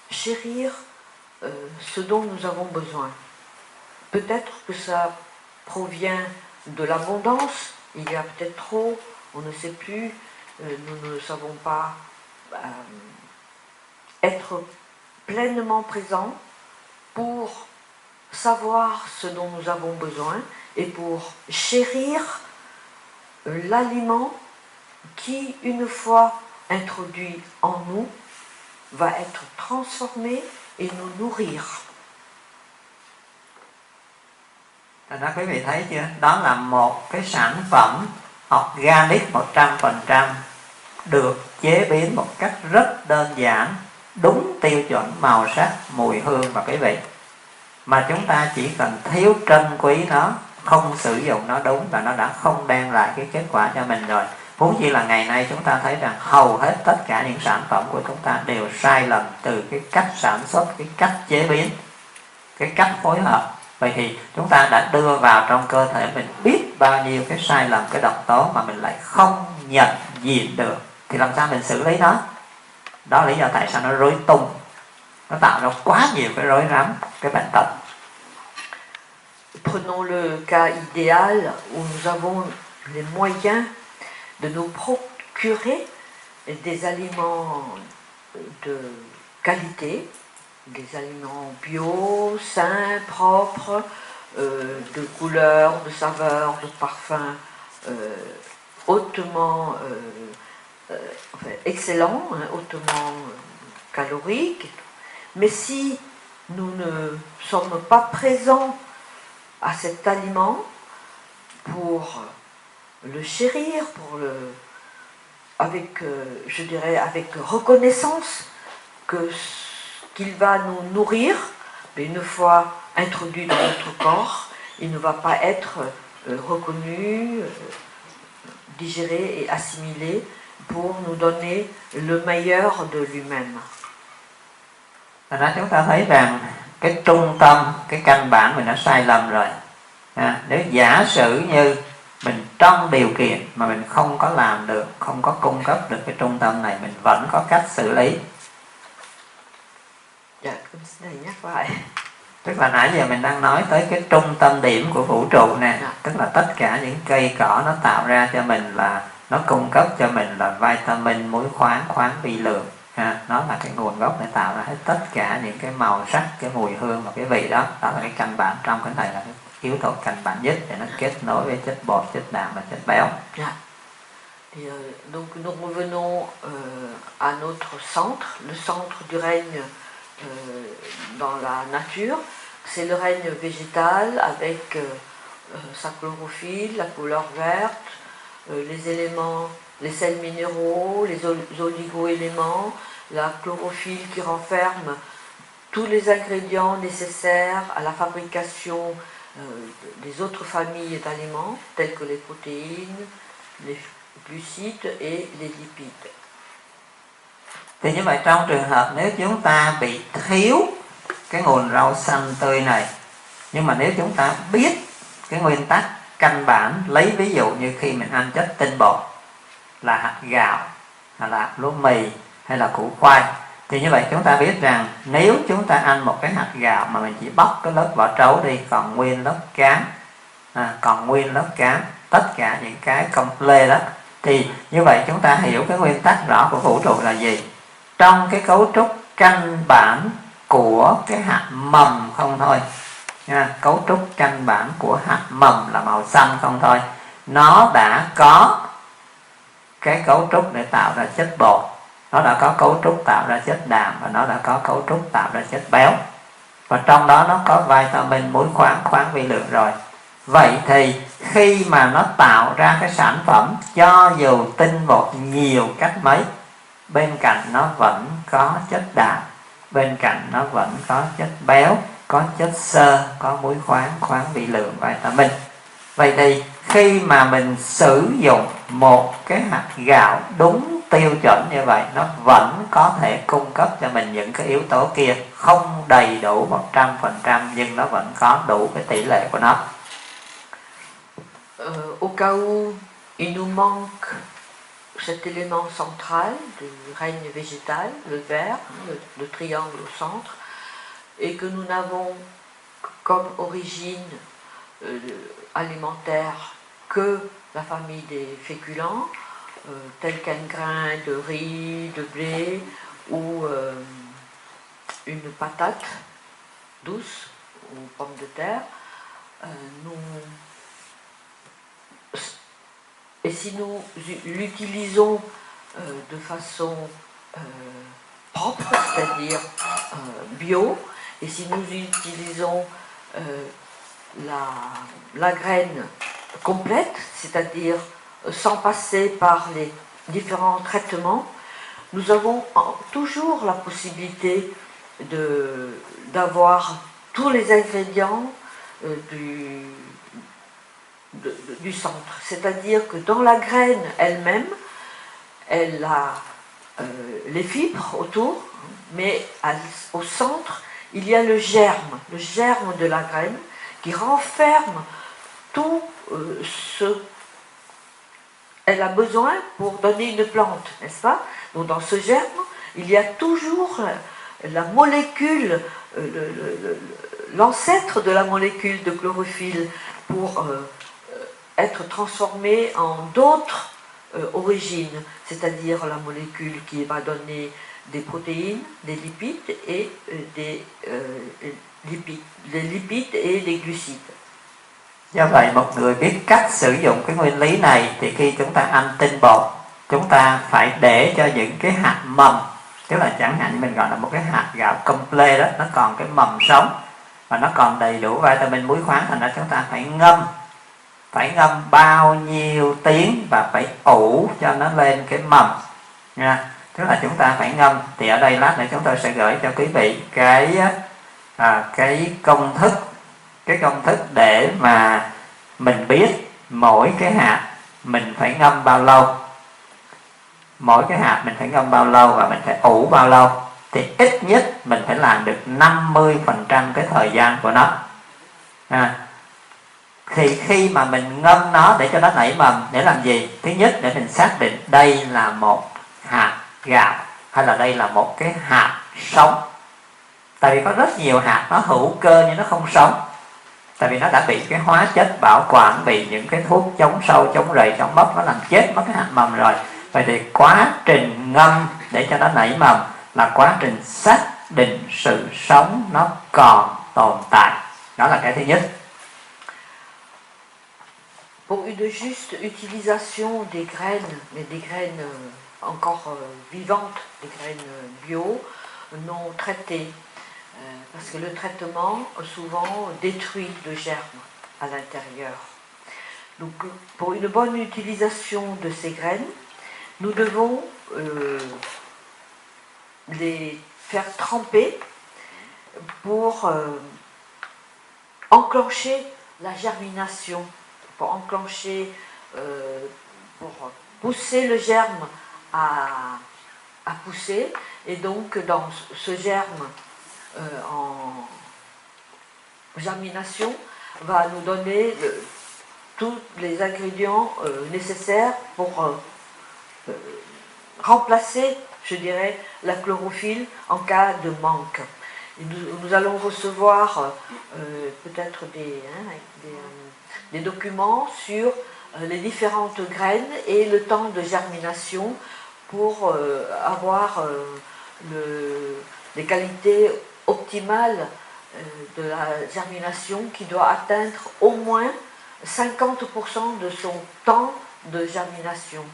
chérir ce dont nous avons besoin. Peut-être que ça provient de l'abondance, il y a peut-être trop, on ne sait plus, nous ne savons pas être pleinement présents pour savoir ce dont nous avons besoin et pour chérir l'aliment qui, une fois introduit en nous, va être transformé et nous nourrir. Thành ra quý vị thấy chưa? Đó là một cái sản phẩm organic 100%, được chế biến một cách rất đơn giản, đúng tiêu chuẩn màu sắc, mùi hương và cái vị. Mà chúng ta chỉ cần thiếu trân quý nó, không sử dụng nó đúng là nó đã không đem lại cái kết quả cho mình rồi. Huống chi là ngày nay chúng ta thấy rằng hầu hết tất cả những sản phẩm của chúng ta đều sai lầm, từ cái cách sản xuất, cái cách chế biến, cái cách phối hợp. Vậy thì chúng ta đã đưa vào trong cơ thể mình biết bao nhiêu cái sai lầm, cái độc tố mà mình lại không nhận diện được, thì làm sao mình xử lý nó? Đó là lý do tại sao nó rối tung, nó tạo ra quá nhiều cái rối rắm, cái bệnh tật. Prenons le cas idéal où nous avons les moyens de nous procurer des aliments de qualité, des aliments bio, sains, propres, de couleurs, de saveurs, de parfums hautement excellents, hautement caloriques. Mais si nous ne sommes pas présents à cet aliment pour le chérir, avec reconnaissance qu'il va nous nourrir, mais une fois introduit dans notre corps, il ne va pas être reconnu, digéré et assimilé pour nous donner le meilleur de lui-même. Thành ra chúng ta thấy rằng cái trung tâm, cái căn bản mình đã sai lầm rồi. Nếu giả sử như mình trong điều kiện mà mình không có làm được, không có cung cấp được cái trung tâm này, mình vẫn có cách xử lý. Dạ, thầy nhắc lại. Tức là nãy giờ mình đang nói tới cái trung tâm điểm của vũ trụ nè. Tức là tất cả những cây cỏ nó tạo ra cho mình, là nó cung cấp cho mình là vitamin, muối khoáng, khoáng vi lượng. Nó là cái nguồn gốc để tạo ra hết tất cả những cái màu sắc, cái mùi hương và cái vị đó. Đó là cái căn bản, trong cái này là cái yếu tố căn bản nhất để nó kết nối với chất bột, chất đạm và chất béo. Donc nous revenons à notre centre, le centre du règne dans la nature. C'est le règne végétal avec sa chlorophylle, la couleur verte, les éléments, les sels minéraux, les oligo-éléments, la chlorophylle qui renferme tous les ingrédients nécessaires à la fabrication des autres familles d'aliments, tels que les protéines, les glucides et les lipides. Thì như vậy trong trường hợp nếu chúng ta bị thiếu cái nguồn rau xanh tươi này, nhưng mà nếu chúng ta biết cái nguyên tắc căn bản, lấy ví dụ như khi mình ăn chất tinh bột là hạt gạo, hay là lúa mì, hay là củ khoai, thì như vậy chúng ta biết rằng nếu chúng ta ăn một cái hạt gạo mà mình chỉ bóc cái lớp vỏ trấu đi, còn nguyên lớp cám, tất cả những cái công lê đó, thì như vậy chúng ta hiểu cái nguyên tắc rõ của vũ trụ là gì. Trong cái cấu trúc căn bản của cái hạt mầm không thôi, cấu trúc căn bản của hạt mầm là màu xanh không thôi, nó đã có cái cấu trúc để tạo ra chất bột, nó đã có cấu trúc tạo ra chất đạm, và nó đã có cấu trúc tạo ra chất béo, và trong đó nó có vitamin, muối, khoáng, khoáng vi lượng rồi. Vậy thì khi mà nó tạo ra cái sản phẩm, cho dù tinh bột nhiều cách mấy, bên cạnh nó vẫn có chất đạm, bên cạnh nó vẫn có chất béo, có chất xơ, có muối khoáng, khoáng vi lượng, vitamin. Vậy thì khi mà mình sử dụng một cái hạt gạo đúng tiêu chuẩn như vậy, nó vẫn có thể cung cấp cho mình những cái yếu tố kia, không đầy đủ 100%, nhưng nó vẫn có đủ cái tỷ lệ của nó. Au cas où il nous manque cet élément central du règne végétal, le vert, le triangle au centre, et que nous n'avons comme origine alimentaire que la famille des féculents, tels qu'un grain de riz, de blé ou une patate douce ou pomme de terre, et si nous l'utilisons de façon propre, c'est-à-dire bio, et si nous utilisons la graine complète, c'est-à-dire sans passer par les différents traitements, nous avons toujours la possibilité d'avoir tous les ingrédients du centre. C'est-à-dire que dans la graine elle-même, elle a les fibres autour, mais au centre, il y a le germe de la graine qui renferme tout ce qu'elle a besoin pour donner une plante, n'est-ce pas? Donc dans ce germe, il y a toujours la molécule, l'ancêtre de la molécule de chlorophylle pour être transformée en d'autres origines, c'est-à-dire la molécule qui va donner des protéines, des lipides et des lipides et des glucides. Do vậy một người biết cách sử dụng cái nguyên lý này thì khi chúng ta ăn tinh bột, chúng ta phải để cho những cái hạt mầm, tức là chẳng hạn như mình gọi là một cái hạt gạo complet đó, nó còn cái mầm sống và nó còn đầy đủ vitamin, muối, khoáng, thành ra chúng ta phải ngâm bao nhiêu tiếng và phải ủ cho nó lên cái mầm nha. Tức là chúng ta phải ngâm. Thì ở đây lát nữa chúng tôi sẽ gửi cho quý vị cái công thức để mà mình biết mỗi cái hạt mình phải ngâm bao lâu, mỗi cái hạt mình phải ngâm bao lâu và mình phải ủ bao lâu, thì ít nhất mình phải làm được 50% cái thời gian của nó. Thì khi mà mình ngâm nó để cho nó nảy mầm, để làm gì? Thứ nhất, để mình xác định đây là một hạt gạo hay là đây là một cái hạt sống. Tại vì có rất nhiều hạt nó hữu cơ nhưng nó không sống, tại vì nó đã bị cái hóa chất bảo quản, bị những cái thuốc chống sâu, chống rầy, chống mốc, nó làm chết mất cái hạt mầm rồi. Vậy thì quá trình ngâm để cho nó nảy mầm là quá trình xác định sự sống nó còn tồn tại. Đó là cái thứ nhất. Pour une juste utilisation des graines, mais des graines encore vivantes, des graines bio, non traitées, parce que le traitement souvent détruit le germe à l'intérieur. Donc pour une bonne utilisation de ces graines, nous devons les faire tremper pour enclencher la germination, pour enclencher, pour pousser le germe à pousser. Et donc dans ce germe en germination va nous donner tous les ingrédients nécessaires pour remplacer, je dirais, la chlorophylle en cas de manque. Et nous allons recevoir peut-être des documents sur les différentes graines et le temps de germination pour avoir les qualités optimales de la germination qui doit atteindre au moins 50% de son temps de germination.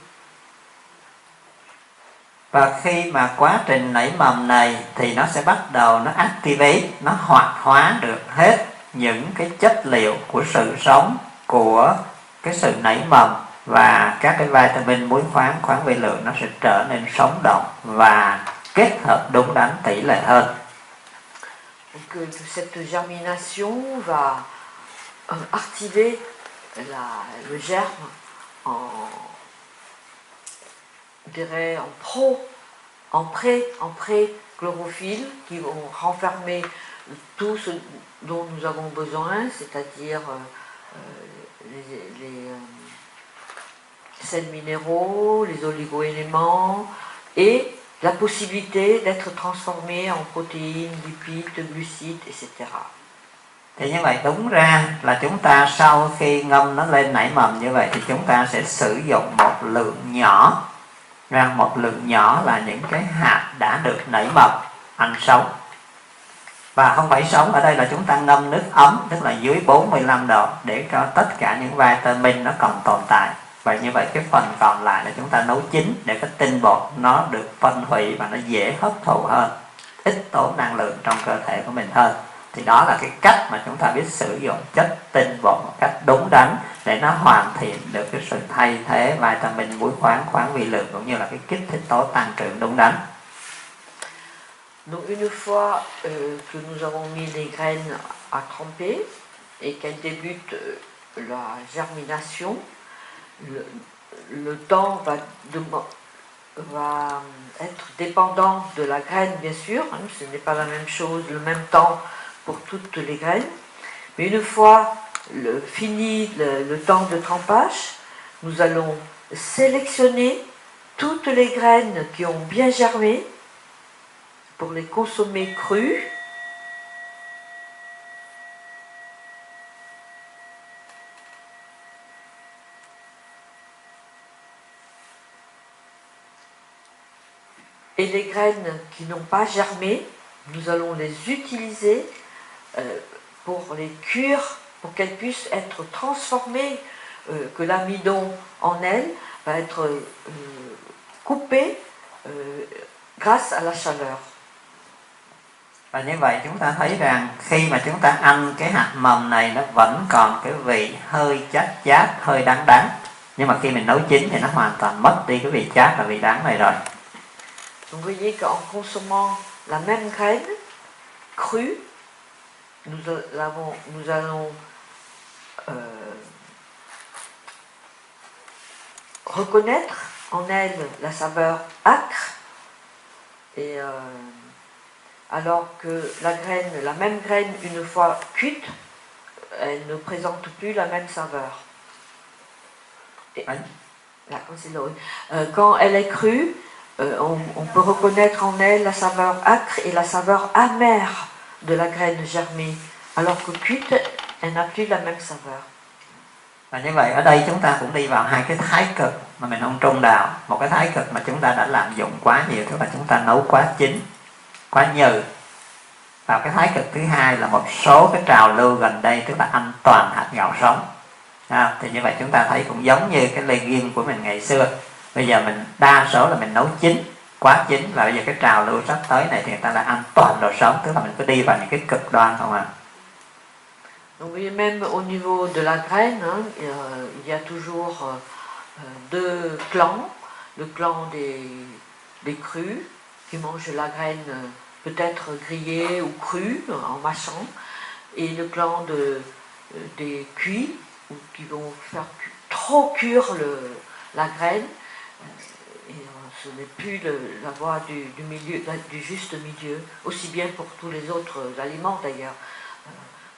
Và khi mà quá trình nảy mầm này thì nó sẽ bắt đầu nó activate, nó hoạt hóa được hết những cái chất liệu của sự sống, của cái sự nảy mầm, và các cái vitamin, muối khoáng, khoáng vi lượng nó sẽ trở nên sống động và kết hợp đúng đắn tỷ lệ hơn. Donc cette germination va activer le germe en, on dirait en pré-chlorophylle qui vont renfermer tout ce dont nous avons besoin, c'est-à-dire les sels minéraux, les oligo-éléments et la possibilité d'être transformé en protéines, lipides, glucides, etc. Thì như vậy đúng ra là chúng ta sau khi ngâm nó lên nảy mầm như vậy thì chúng ta sẽ sử dụng một lượng nhỏ, một lượng nhỏ là những cái hạt đã được nảy mầm ăn sống. Và không phải sống ở đây là chúng ta ngâm nước ấm, tức là dưới 45 độ, để cho tất cả những vitamin nó còn tồn tại. Vậy như vậy cái phần còn lại là chúng ta nấu chín để cái tinh bột nó được phân hủy và nó dễ hấp thụ hơn, ít tốn năng lượng trong cơ thể của mình hơn. Thì đó là cái cách mà chúng ta biết sử dụng chất tinh bột một cách đúng đắn để nó hoàn thiện được cái sự thay thế vitamin, muối khoáng, khoáng vi lượng cũng như là cái kích thích tố tăng trưởng đúng đắn. Donc une fois que nous avons mis les graines à tremper et qu'elles débutent la germination, le temps va être dépendant de la graine bien sûr, hein, ce n'est pas la même chose, le même temps pour toutes les graines, mais une fois fini le temps de trempage, nous allons sélectionner toutes les graines qui ont bien germé pour les consommer crus. Et les graines qui n'ont pas germé, nous allons les utiliser pour les cuire, pour qu'elles puissent être transformées, que l'amidon en elles va être coupé grâce à la chaleur. Và như vậy chúng ta thấy rằng khi mà chúng ta ăn cái hạt mầm này nó vẫn còn cái vị hơi chát chát, hơi đắng đắng. Nhưng mà khi mình nấu chín thì nó hoàn toàn mất đi cái vị chát và vị đắng này rồi. Donc vous voyez qu'en consommant la même graine crue, nous allons reconnaître en elle la saveur âcre, et alors que la même graine une fois cuite, elle ne présente plus la même saveur. Et, quand elle est crue, on peut reconnaître en elle la saveur âcre et la saveur amère de la graine germée, alors que cuite, elle n'a plus la même saveur. Và như vậy ở đây chúng ta cũng đi vào hai cái thái cực mà mình không trung đạo. Một cái thái cực mà chúng ta đã lạm dụng quá nhiều, tức là chúng ta nấu quá chín, quá nhừ. Và cái thái cực thứ hai là một số cái trào lưu gần đây, tức là ăn toàn hạt gạo sống. Thì như vậy chúng ta thấy cũng giống như cái legume của mình ngày xưa. Bây giờ mình đa số là mình nấu chín, quá chín, và bây giờ cái trào lưu sắp tới này thì người ta là ăn toàn đồ sống, tức là mình cứ đi vào những cái cực đoan không ạ? Donc vous voyez, même au niveau de la graine, hein, il y a toujours deux clans. Le clan des crus, qui mangent la graine peut-être grillée ou crue, en mâchant, et le clan des cuits, qui vont faire trop cuire la graine, et ce n'est plus la voie du juste milieu, aussi bien pour tous les autres aliments d'ailleurs.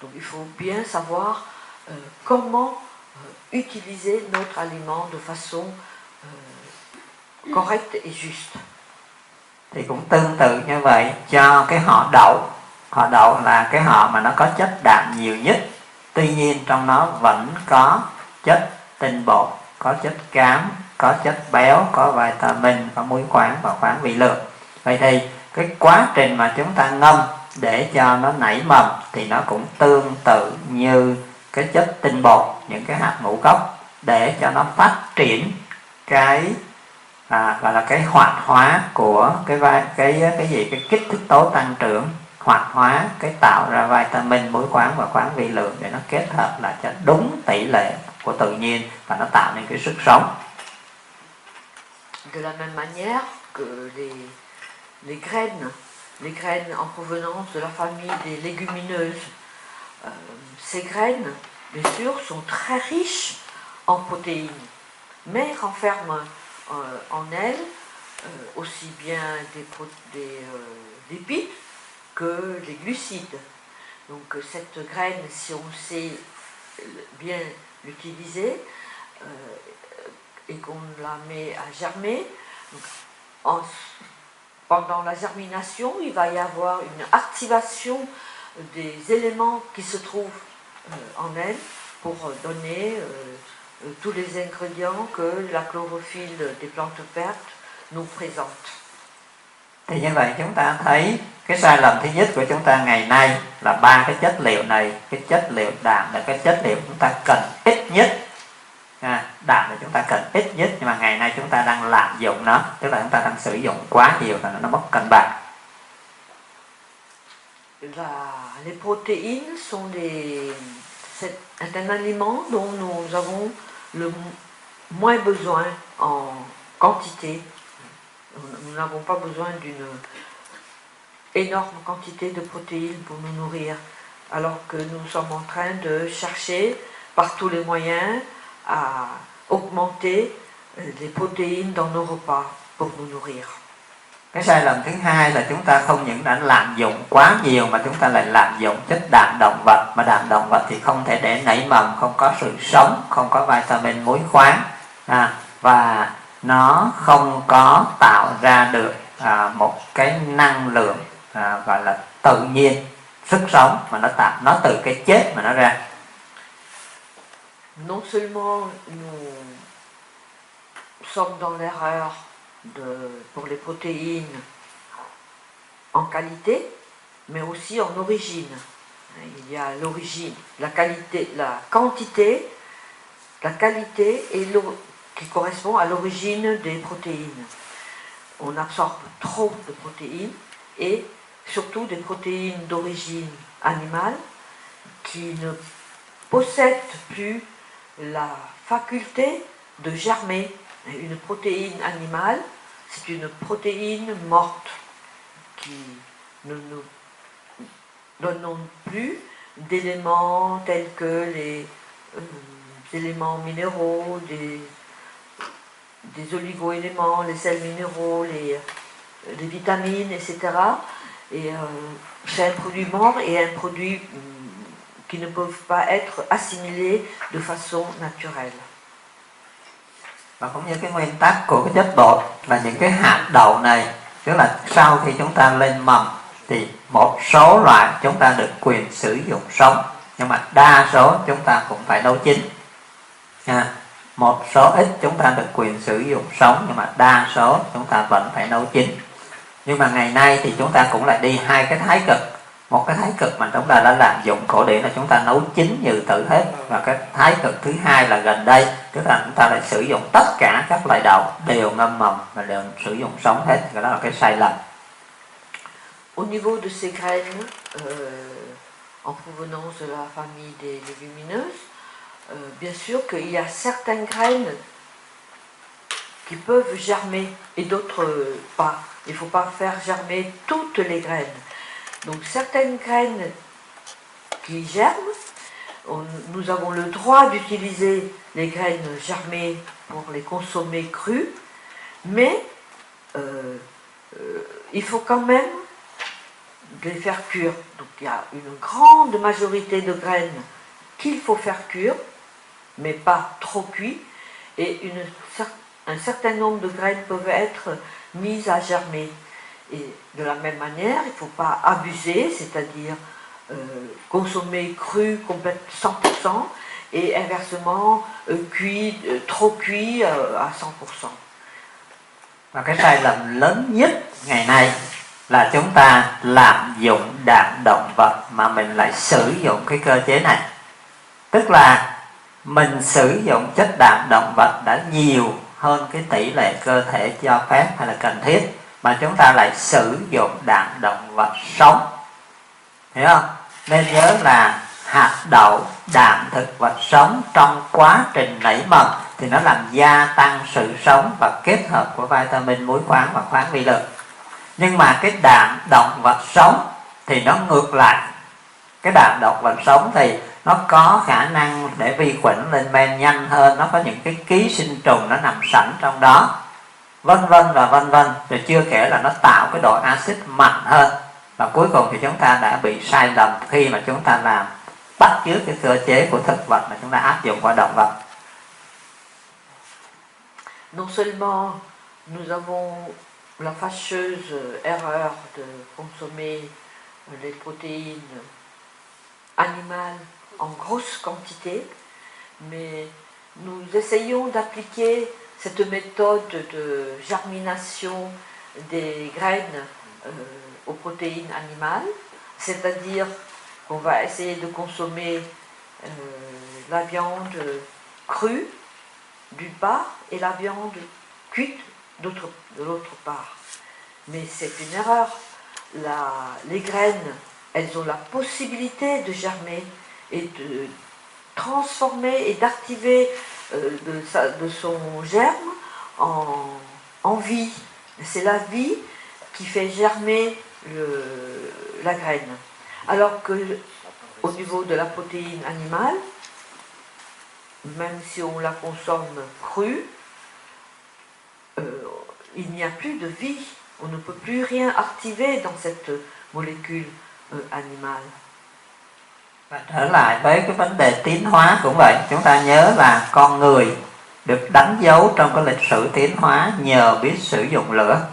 Donc il faut bien savoir comment utiliser notre aliment de façon correcte et juste. Thì cũng tương tự như vậy cho cái họ đậu. Họ đậu là cái họ mà nó có chất đạm nhiều nhất. Tuy nhiên trong nó vẫn có chất tinh bột, có chất cám, có chất béo, có vitamin, có muối khoáng và khoáng vi lượng. Vậy thì cái quá trình mà chúng ta ngâm để cho nó nảy mầm thì nó cũng tương tự như cái chất tinh bột, những cái hạt ngũ cốc để cho nó phát triển cái gọi là cái hoạt hóa của cái kích thích tố tăng trưởng, hoạt hóa cái tạo ra vitamin, muối khoáng và khoáng vi lượng để nó kết hợp lại cho đúng tỷ lệ của tự nhiên và nó tạo nên cái sức sống. De la même manière que les graines en provenance de la famille des légumineuses, ces graines, bien sûr, sont très riches en protéines, mais renferment en elles aussi bien des lipides que les glucides. Donc cette graine, si on sait bien l'utiliser et qu'on la met à germer, donc pendant la germination, il va y avoir une activation des éléments qui se trouvent en elle pour donner tous les ingrédients que la chlorophylle des plantes vertes nous présente. Thì như vậy chúng ta thấy cái sai lầm thứ nhất của chúng ta ngày nay là ba cái chất liệu này. Cái chất liệu đạm là cái chất liệu chúng ta cần ít nhất. Đạm là chúng ta cần ít nhất, nhưng mà ngày nay chúng ta đang lạm dụng nó, tức là chúng ta đang sử dụng quá nhiều và nó mất cân bằng. Les protéines sont c'est un aliment dont nous avons le moins besoin en quantité. Nous n'avons pas besoin d'une énorme quantité de protéines pour nous nourrir, alors que nous sommes en train de chercher par tous les moyens à augmenter les protéines dans nos repas pour nous nourrir. Cái sai lầm thứ hai là chúng ta không những đã lạm dụng quá nhiều mà chúng ta lại lạm dụng chất đạm động vật, mà đạm động vật thì không thể để nảy mầm, không có sự sống, không có vitamin, muối khoáng, và nó không có tạo ra được một cái năng lượng gọi là tự nhiên, sức sống, mà nó từ cái chết mà nó ra. Non seulement nous sommes dans l'erreur pour les protéines en qualité, mais aussi en origine. Il y a l'origine, la qualité, la quantité, la qualité et qui correspond à l'origine des protéines. On absorbe trop de protéines et surtout des protéines d'origine animale qui ne possèdent plus la faculté de germer. Une protéine animale, c'est une protéine morte qui ne nous donne plus d'éléments tels que les éléments minéraux, des oligo-éléments, les sels minéraux, les vitamines, etc. Et c'est un produit mort et un produit qui ne peuvent pas être assimilés de façon naturelle. Và cũng như cái nguyên tắc của cái chất bột là những cái hạt đậu này, tức là sau khi chúng ta lên mầm thì một số loại chúng ta được quyền sử dụng sống, nhưng mà đa số chúng ta cũng phải nấu chín. Một số ít chúng ta được quyền sử dụng sống, nhưng mà đa số chúng ta vẫn phải nấu chín. Nhưng mà ngày nay thì chúng ta cũng lại đi hai cái thái cực. Một cái thái cực mà chúng ta đã lạm dụng cổ điển là chúng ta nấu chín như tự hết, và cái thái cực thứ hai là gần đây, tức là chúng ta lại sử dụng tất cả các loại đậu đều ngâm mầm và đều sử dụng sống hết. Cái đó là cái sai lầm. Au niveau de ces graines en provenance de la famille des légumineuses, bien sûr qu'il y a certaines graines qui peuvent germer et d'autres pas. Il ne faut pas faire germer toutes les graines. Donc certaines graines qui germent, nous avons le droit d'utiliser les graines germées pour les consommer crues, mais il faut quand même les faire cuire. Donc il y a une grande majorité de graines qu'il faut faire cuire, mais pas trop cuit, et un certain nombre de graines peuvent être mises à germer. Et de la même manière, il ne faut pas abuser, c'est-à-dire consommer cru complètement 100% et inversement cuit, trop cuit à 100%. Và cái sai lầm lớn nhất ngày nay là chúng ta lạm dụng đạm động vật mà mình lại sử dụng cái cơ chế này. Tức là mình sử dụng chất đạm động vật đã nhiều hơn cái tỷ lệ cơ thể cho phép hay là cần thiết, mà chúng ta lại sử dụng đạm động vật sống, hiểu không? Nên nhớ là hạt đậu, đạm thực vật sống trong quá trình nảy mầm thì nó làm gia tăng sự sống và kết hợp của vitamin, muối khoáng và khoáng vi lượng. Nhưng mà cái đạm động vật sống thì nó ngược lại. Cái đạm động vật sống thì nó có khả năng để vi khuẩn lên men nhanh hơn, nó có những cái ký sinh trùng nó nằm sẵn trong đó, vân vân và vân vân. Rồi chưa kể là nó tạo cái độ axit mạnh hơn. Và cuối cùng thì chúng ta đã bị sai lầm khi mà chúng ta làm bắt chước cái cơ chế của thực vật mà chúng ta áp dụng qua động vật. Non seulement nous avons la fâcheuse erreur de consommer les protéines animales en grosse quantité, mais nous essayons d'appliquer cette méthode de germination des graines aux protéines animales, c'est-à-dire qu'on va essayer de consommer la viande crue d'une part et la viande cuite de l'autre part. Mais c'est une erreur. Les graines, elles ont la possibilité de germer et de transformer et d'activer de son germe en vie. C'est la vie qui fait germer la graine. Alors que au niveau de la protéine animale, même si on la consomme crue, il n'y a plus de vie. On ne peut plus rien activer dans cette molécule animale. Và trở lại với cái vấn đề tiến hóa cũng vậy. Chúng ta nhớ là con người được đánh dấu trong cái lịch sử tiến hóa nhờ biết sử dụng lửa.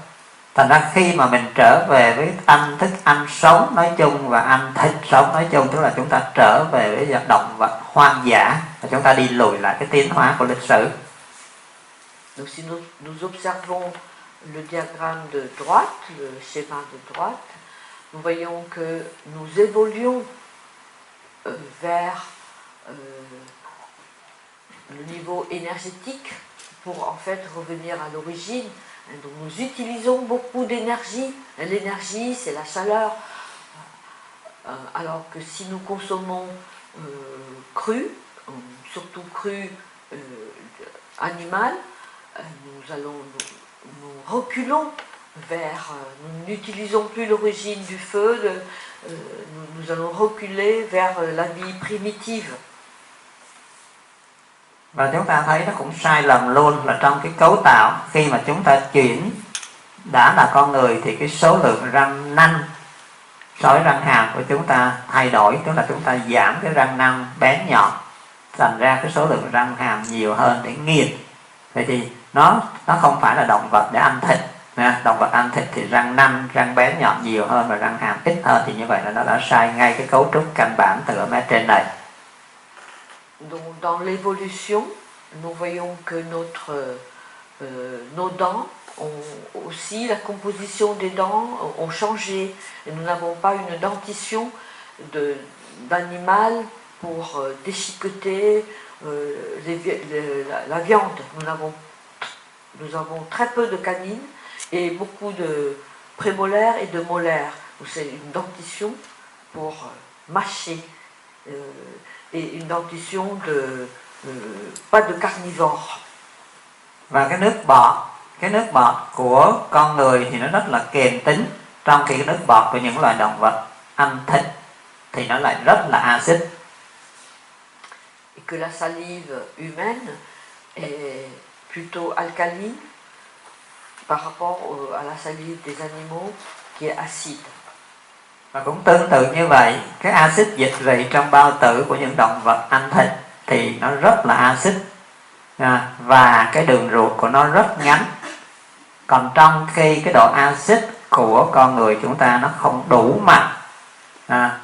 Thành ra khi mà mình trở về với ăn thức ăn sống nói chung và ăn thịt sống nói chung, tức là chúng ta trở về với động vật hoang dã và chúng ta đi lùi lại cái tiến hóa của lịch sử. Donc si nous observons le diagramme de droite, le schéma de droite, nous voyons que nous évoluons vers le niveau énergétique pour en fait revenir à l'origine. Donc nous utilisons beaucoup d'énergie. L'énergie, c'est la chaleur. Alors que si nous consommons cru, surtout cru animal, nous reculons vers, nous n'utilisons plus l'origine du feu, nous allons reculer vers la vie primitive. Và chúng ta thấy nó cũng sai lầm luôn là trong cái cấu tạo, khi mà chúng ta chuyển đã là con người thì cái số lượng răng nanh so với răng hàm của chúng ta thay đổi, tức là chúng ta giảm cái răng nanh bén nhọn, thành ra cái số lượng răng hàm nhiều hơn để nghiền. Vậy thì nó không phải là động vật để ăn thịt. Động vật ăn thịt thì răng nanh, răng bén nhọn nhiều hơn và răng hàm ít hơn, thì như vậy là nó đã sai ngay cái cấu trúc căn bản từ ở mé trên này. Donc, dans l'évolution, nous voyons que nos dents ont aussi, la composition des dents ont changé. Et nous n'avons pas une dentition d'animal pour déchiqueter la viande. Nous avons très peu de canines et beaucoup de prémolaires et de molaires. C'est une dentition pour mâcher. Et une dentition pas de carnivore. Và cái nước bọt của con người thì nó rất là kềm tính, trong khi cái nước bọt của những loài động vật ăn thịt thì nó lại rất là axit. Et que la salive humaine est plutôt alcaline par rapport à la salive des animaux qui est acide. Và cũng tương tự như vậy, cái axit dịch rỉ trong bao tử của những động vật ăn thịt thì nó rất là axit, và cái đường ruột của nó rất ngắn. Còn trong khi cái độ axit của con người chúng ta nó không đủ mạnh,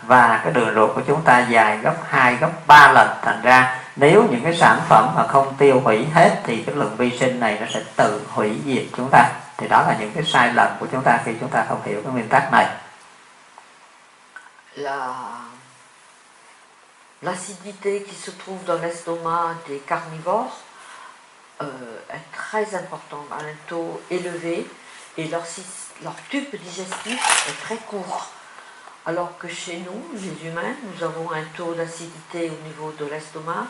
và cái đường ruột của chúng ta dài gấp 2, gấp 3 lần. Thành ra nếu những cái sản phẩm mà không tiêu hủy hết thì cái lượng vi sinh này nó sẽ tự hủy diệt chúng ta. Thì đó là những cái sai lầm của chúng ta khi chúng ta không hiểu cái nguyên tắc này. L'acidité qui se trouve dans l'estomac des carnivores est très importante, à un taux élevé, et leur tube digestif est très court. Alors que chez nous, les humains, nous avons un taux d'acidité au niveau de l'estomac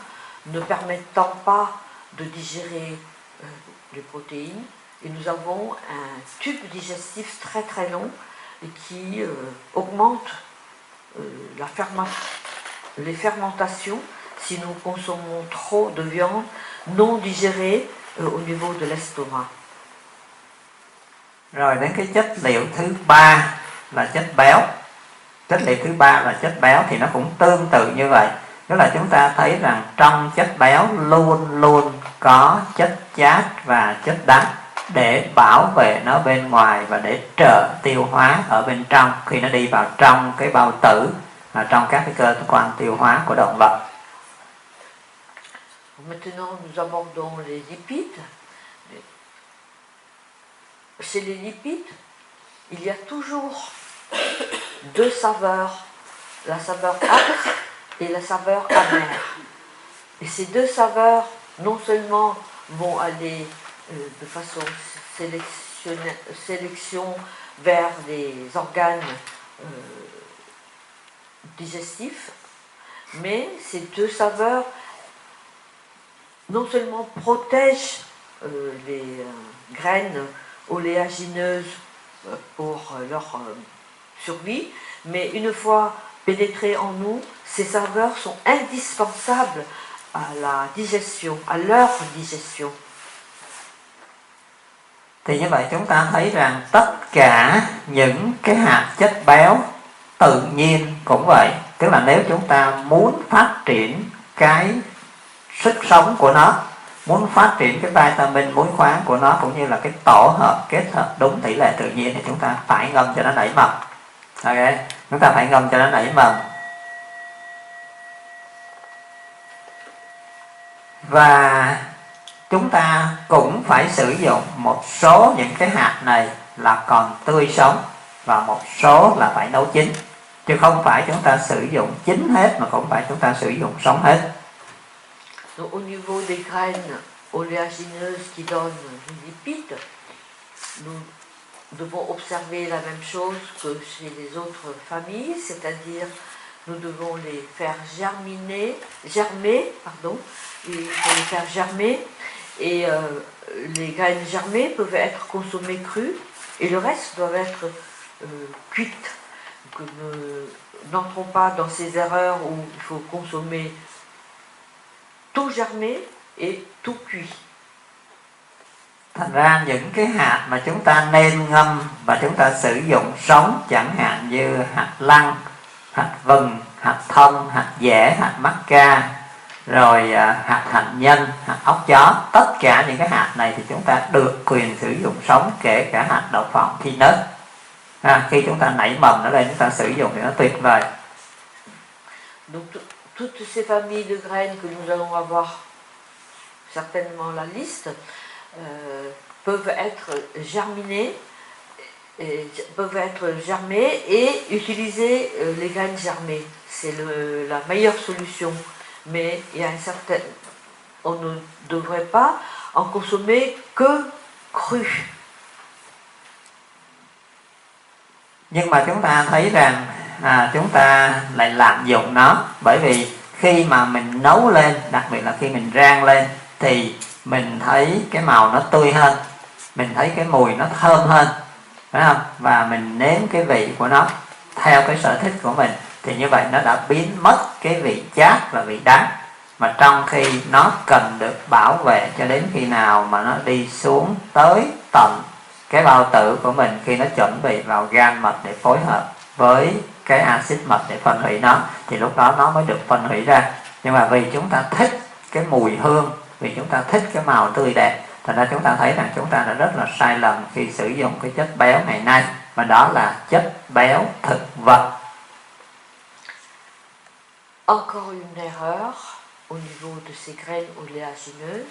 ne permettant pas de digérer les protéines, et nous avons un tube digestif très très long et qui augmente les fermentations si nous consommons trop de viande non digérée au niveau de l'estomac. Rồi đến cái chất liệu thứ ba là chất béo. Chất liệu thứ ba là chất béo thì nó cũng tương tự như vậy. Tức là chúng ta thấy rằng trong chất béo luôn luôn có chất chát và chất đắng để bảo vệ nó bên ngoài và để trợ tiêu hóa ở bên trong khi nó đi vào trong cái bao tử, trong các cái cơ quan tiêu hóa của động vật. Maintenant, nous abordons les lipides. Chez les lipides, il y a toujours deux saveurs, la saveur âcre et la saveur amère. Et ces deux saveurs, non seulement vont aller de façon sélection vers les organes digestifs, mais ces deux saveurs non seulement protègent les graines oléagineuses pour leur survie, mais une fois pénétrées en nous, ces saveurs sont indispensables à la digestion, à leur digestion. Thì như vậy chúng ta thấy rằng tất cả những cái hạt chất béo tự nhiên cũng vậy. Tức là nếu chúng ta muốn phát triển cái sức sống của nó, muốn phát triển cái vitamin muối khoáng của nó cũng như là cái tổ hợp kết hợp đúng tỷ lệ tự nhiên thì chúng ta phải ngâm cho nó nảy mầm. Ok, chúng ta phải ngâm cho nó nảy mầm. Và chúng ta cũng phải sử dụng một số những cái hạt này là còn tươi sống và một số là phải nấu chín, chứ không phải chúng ta sử dụng chín hết mà không phải chúng ta sử dụng sống hết. Donc, au niveau des graines oléagineuses qui donnent les lipides, nous devons observer la même chose que chez les autres familles, c'est-à-dire nous devons les faire germer, il faut les faire germer, et les graines germées peuvent être consommées crues et le reste doit être cuites. N'entrons pas dans ces erreurs où il faut consommer tout germé et tout cuit. Thành ra những cái hạt mà chúng ta nên ngâm và chúng ta sử dụng sống, chẳng hạn như hạt lăng, hạt vừng, hạt thông, hạt dẻ, hạt mắc ca, rồi hạt hạnh nhân, hạt ốc chó, tất cả những cái hạt này thì chúng ta được quyền sử dụng sống, kể cả hạt đậu phộng peanut. Khi chúng ta nảy mầm nó lên chúng ta sử dụng thì nó tuyệt vời. Donc toutes ces familles de graines que nous allons avoir certainement la liste peuvent être germinées, et utiliser les graines germées. C'est la meilleure solution. Mais il y a on ne devrait pas en consommer que cru. Nhưng mà chúng ta thấy rằng chúng ta lại lạm dụng nó, bởi vì khi mà mình nấu lên, đặc biệt là khi mình rang lên, thì mình thấy cái màu nó tươi hơn, mình thấy cái mùi nó thơm hơn, phải không? Và mình nếm cái vị của nó theo cái sở thích của mình, thì như vậy nó đã biến mất cái vị chát và vị đắng, mà trong khi nó cần được bảo vệ cho đến khi nào mà nó đi xuống tới tận cái bao tử của mình, khi nó chuẩn bị vào gan mật để phối hợp với cái axit mật để phân hủy nó, thì lúc đó nó mới được phân hủy ra. Nhưng mà vì chúng ta thích cái mùi hương, vì chúng ta thích cái màu tươi đẹp, thành ra chúng ta thấy rằng chúng ta đã rất là sai lầm khi sử dụng cái chất béo ngày nay, và đó là chất béo thực vật. Encore une erreur au niveau de ces graines oléagineuses.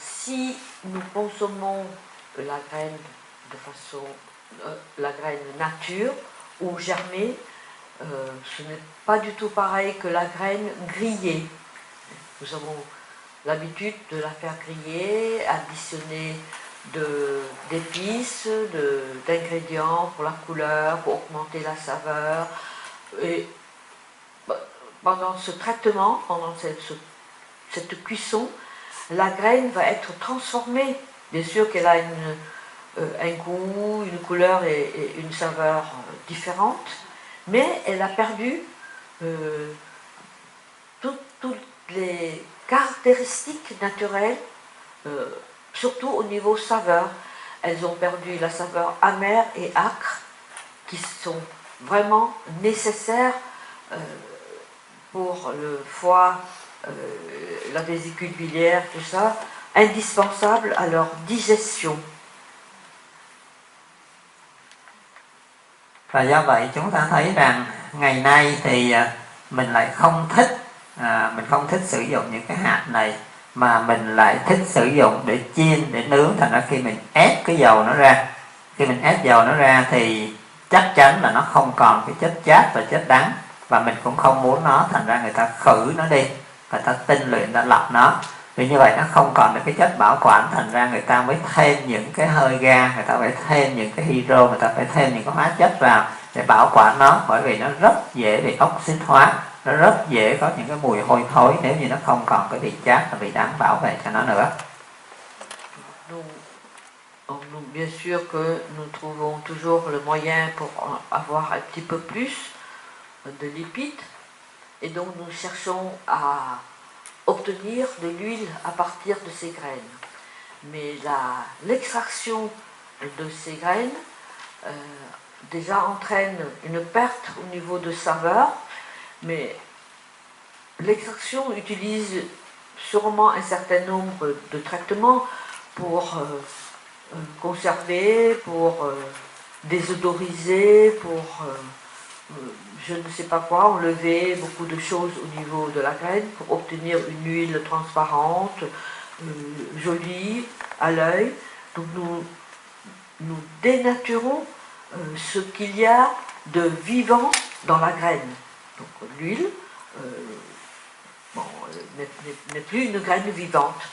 Si nous consommons la graine de façon, la graine nature ou germée, ce n'est pas du tout pareil que la graine grillée. Nous avons l'habitude de la faire griller, additionner d'épices, d'ingrédients pour la couleur, pour augmenter la saveur. Et pendant ce traitement, pendant cette cuisson, la graine va être transformée. Bien sûr qu'elle a un goût, une couleur et une saveur différentes, mais elle a perdu toutes les caractéristiques naturelles, surtout au niveau saveur. Elles ont perdu la saveur amère et âcre, qui sont vraiment nécessaires pour le foie, la vésicule biliaire, tout ça, indispensables à leur digestion. Và do vậy chúng ta thấy rằng ngày nay thì mình lại không thích sử dụng những cái hạt này, mà mình lại thích sử dụng để chiên, để nướng. Thành ra khi mình ép cái dầu nó ra, thì chắc chắn là nó không còn cái chất chát và chất đắng, và mình cũng không muốn nó. Thành ra người ta khử nó đi, người ta tinh luyện, ta lọc nó, vì như vậy nó không còn được cái chất bảo quản. Thành ra người ta mới thêm những cái hơi ga, người ta phải thêm những cái hydro, người ta phải thêm những cái hóa chất vào để bảo quản nó, bởi vì nó rất dễ bị oxit hóa, nó rất dễ có những cái mùi hôi thối nếu như nó không còn cái vị chát và vị đắng bảo vệ cho nó nữa. Bien sûr que nous trouvons toujours le moyen pour avoir un petit peu plus de lipides, et donc nous cherchons à obtenir de l'huile à partir de ces graines. Mais l'extraction de ces graines déjà entraîne une perte au niveau de saveur, mais l'extraction utilise sûrement un certain nombre de traitements pour conserver, pour désodoriser, pour je ne sais pas quoi, enlever beaucoup de choses au niveau de la graine pour obtenir une huile transparente, jolie à l'œil. Donc nous dénaturons ce qu'il y a de vivant dans la graine. Donc l'huile n'est plus une graine vivante.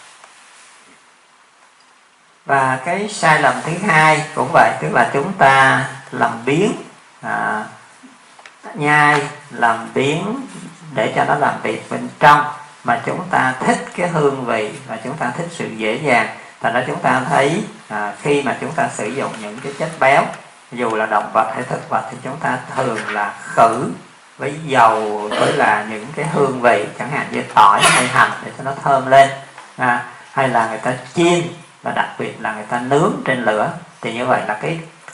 Và cái sai lầm thứ hai cũng vậy, tức là chúng ta làm biếng, nhai, làm biếng để cho nó làm việc bên trong, mà chúng ta thích cái hương vị và chúng ta thích sự dễ dàng. Thành ra chúng ta thấy khi mà chúng ta sử dụng những cái chất béo, dù là động vật hay thực vật, thì chúng ta thường là khử với dầu, với là những cái hương vị chẳng hạn như tỏi hay hành để cho nó thơm lên, hay là người ta chiên, và đặc biệt là người ta nướng trên lửa. Thì như vậy là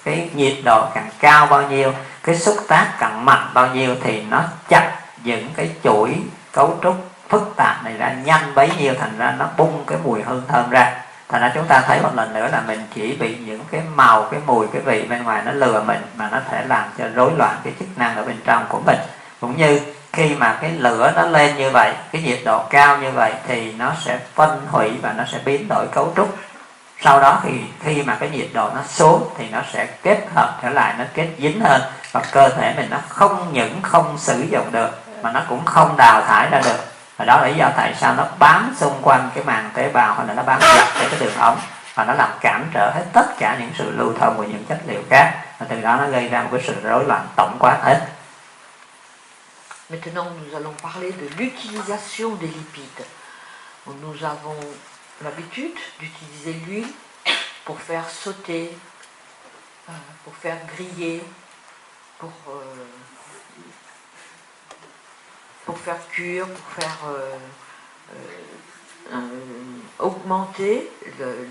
cái nhiệt độ càng cao bao nhiêu, cái xúc tác càng mạnh bao nhiêu, thì nó chặt những cái chuỗi cấu trúc phức tạp này ra nhanh bấy nhiêu, thành ra nó bung cái mùi hương thơm ra. Thành ra chúng ta thấy một lần nữa là mình chỉ bị những cái màu, cái mùi, cái vị bên ngoài nó lừa mình, mà nó thể làm cho rối loạn cái chức năng ở bên trong của mình. Cũng như khi mà cái lửa nó lên như vậy, cái nhiệt độ cao như vậy, thì nó sẽ phân hủy và nó sẽ biến đổi cấu trúc. Sau đó thì khi mà cái nhiệt độ nó xuống thì nó sẽ kết hợp trở lại, nó kết dính hơn, và cơ thể mình nó không những không sử dụng được mà nó cũng không đào thải ra được. Và đó là lý do tại sao nó bám xung quanh cái màng tế bào, hoặc là nó bám dọc cái đường ống, và nó làm cản trở hết tất cả những sự lưu thông của những chất liệu khác, và từ đó nó gây ra một cái sự rối loạn tổng quát hết. Maintenant, nous allons parler de l'utilisation des lipides. Nous avons l'habitude d'utiliser l'huile pour faire sauter, pour faire griller, pour faire cuire, pour faire augmenter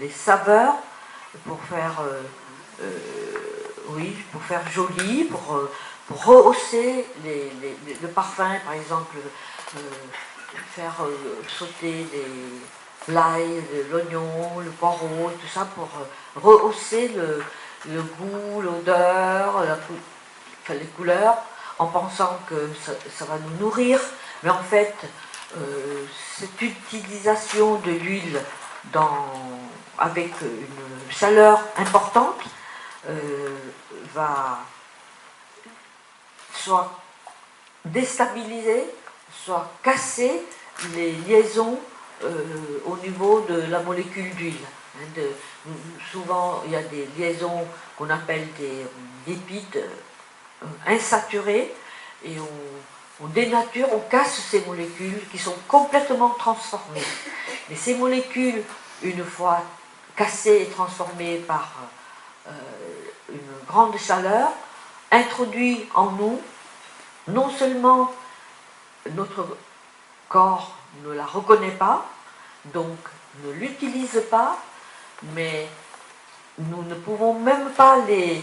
les saveurs, pour faire pour faire joli, pour rehausser le parfum, par exemple, faire sauter l'ail, l'oignon, le poireau, tout ça pour rehausser le goût, l'odeur, les couleurs, en pensant que ça va nous nourrir. Mais en fait, cette utilisation de l'huile avec une chaleur importante va soit déstabiliser, soit casser les liaisons au niveau de la molécule d'huile. Souvent, il y a des liaisons qu'on appelle des lipides insaturés et on dénature, on casse ces molécules qui sont complètement transformées. Et ces molécules, une fois cassées et transformées par une grande chaleur, introduisent en nous, non seulement notre corps ne la reconnaît pas, donc ne l'utilise pas, mais nous ne pouvons même pas les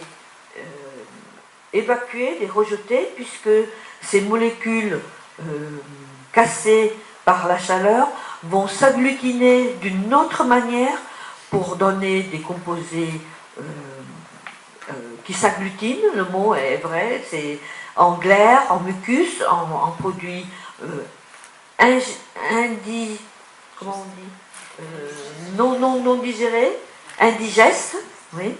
évacuer, les rejeter, puisque ces molécules cassées par la chaleur vont s'agglutiner d'une autre manière pour donner des composés qui s'agglutinent, le mot est vrai, c'est en glaire, en mucus, en produits comment on dit, non digérés, indigestes, oui,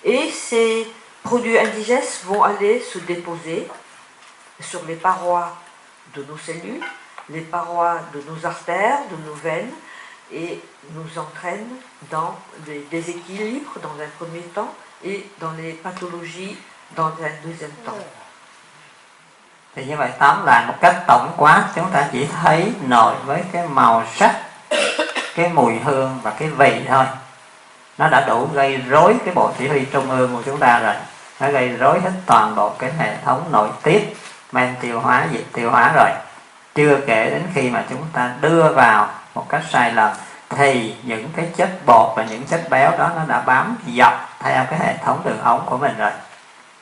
et ces produits indigestes vont aller se déposer sur les parois de nos cellules, les parois de nos artères, de nos veines, et nous entraînent dans les déséquilibres dans un premier temps et dans les pathologies dans un deuxième temps. Thì như vậy tóm lại một cách tổng quát, chúng ta chỉ thấy nổi với cái màu sắc, cái mùi hương và cái vị thôi, nó đã đủ gây rối cái bộ chỉ huy trung ương của chúng ta rồi. Nó gây rối hết toàn bộ cái hệ thống nội tiết, men tiêu hóa, dịch tiêu hóa rồi. Chưa kể đến khi mà chúng ta đưa vào một cách sai lầm thì những cái chất bột và những chất béo đó nó đã bám dọc theo cái hệ thống đường ống của mình rồi.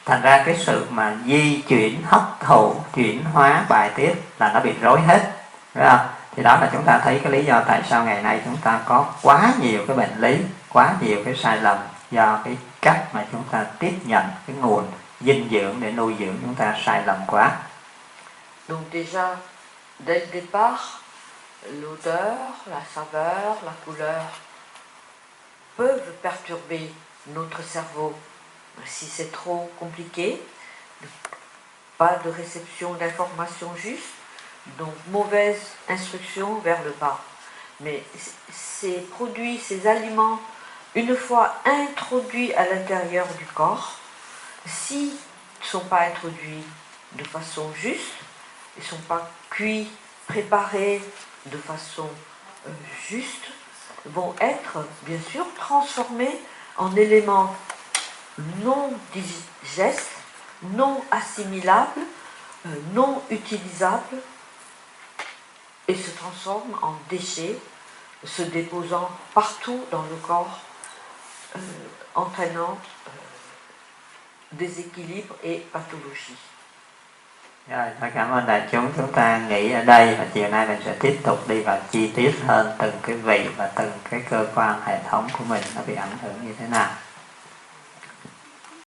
Thành ra cái sự mà di chuyển, hấp thụ, chuyển hóa, bài tiết là nó bị rối hết, phải không? Thì đó là chúng ta thấy cái lý do tại sao ngày nay chúng ta có quá nhiều cái bệnh lý, quá nhiều cái sai lầm do cái cách mà chúng ta tiếp nhận cái nguồn dinh dưỡng để nuôi dưỡng chúng ta sai lầm quá. Donc déjà, dès le départ, l'odeur, la saveur, la couleur peuvent perturber notre cerveau. Si c'est trop compliqué, pas de réception d'informations justes, donc mauvaise instruction vers le bas. Mais ces produits, ces aliments, une fois introduits à l'intérieur du corps, s'ils ne sont pas introduits de façon juste, ils ne sont pas cuits, préparés de façon juste, vont être bien sûr transformés en éléments non digestes, non assimilables, non utilisables, et se transforment en déchets, se déposant partout dans le corps, entraînant déséquilibre et pathologie. Rồi, tôi cảm ơn đại chúng ta nghỉ ở đây và chiều nay mình sẽ tiếp tục đi vào chi tiết hơn từng cái vị và từng cái cơ quan hệ thống của mình nó bị ảnh hưởng như thế nào.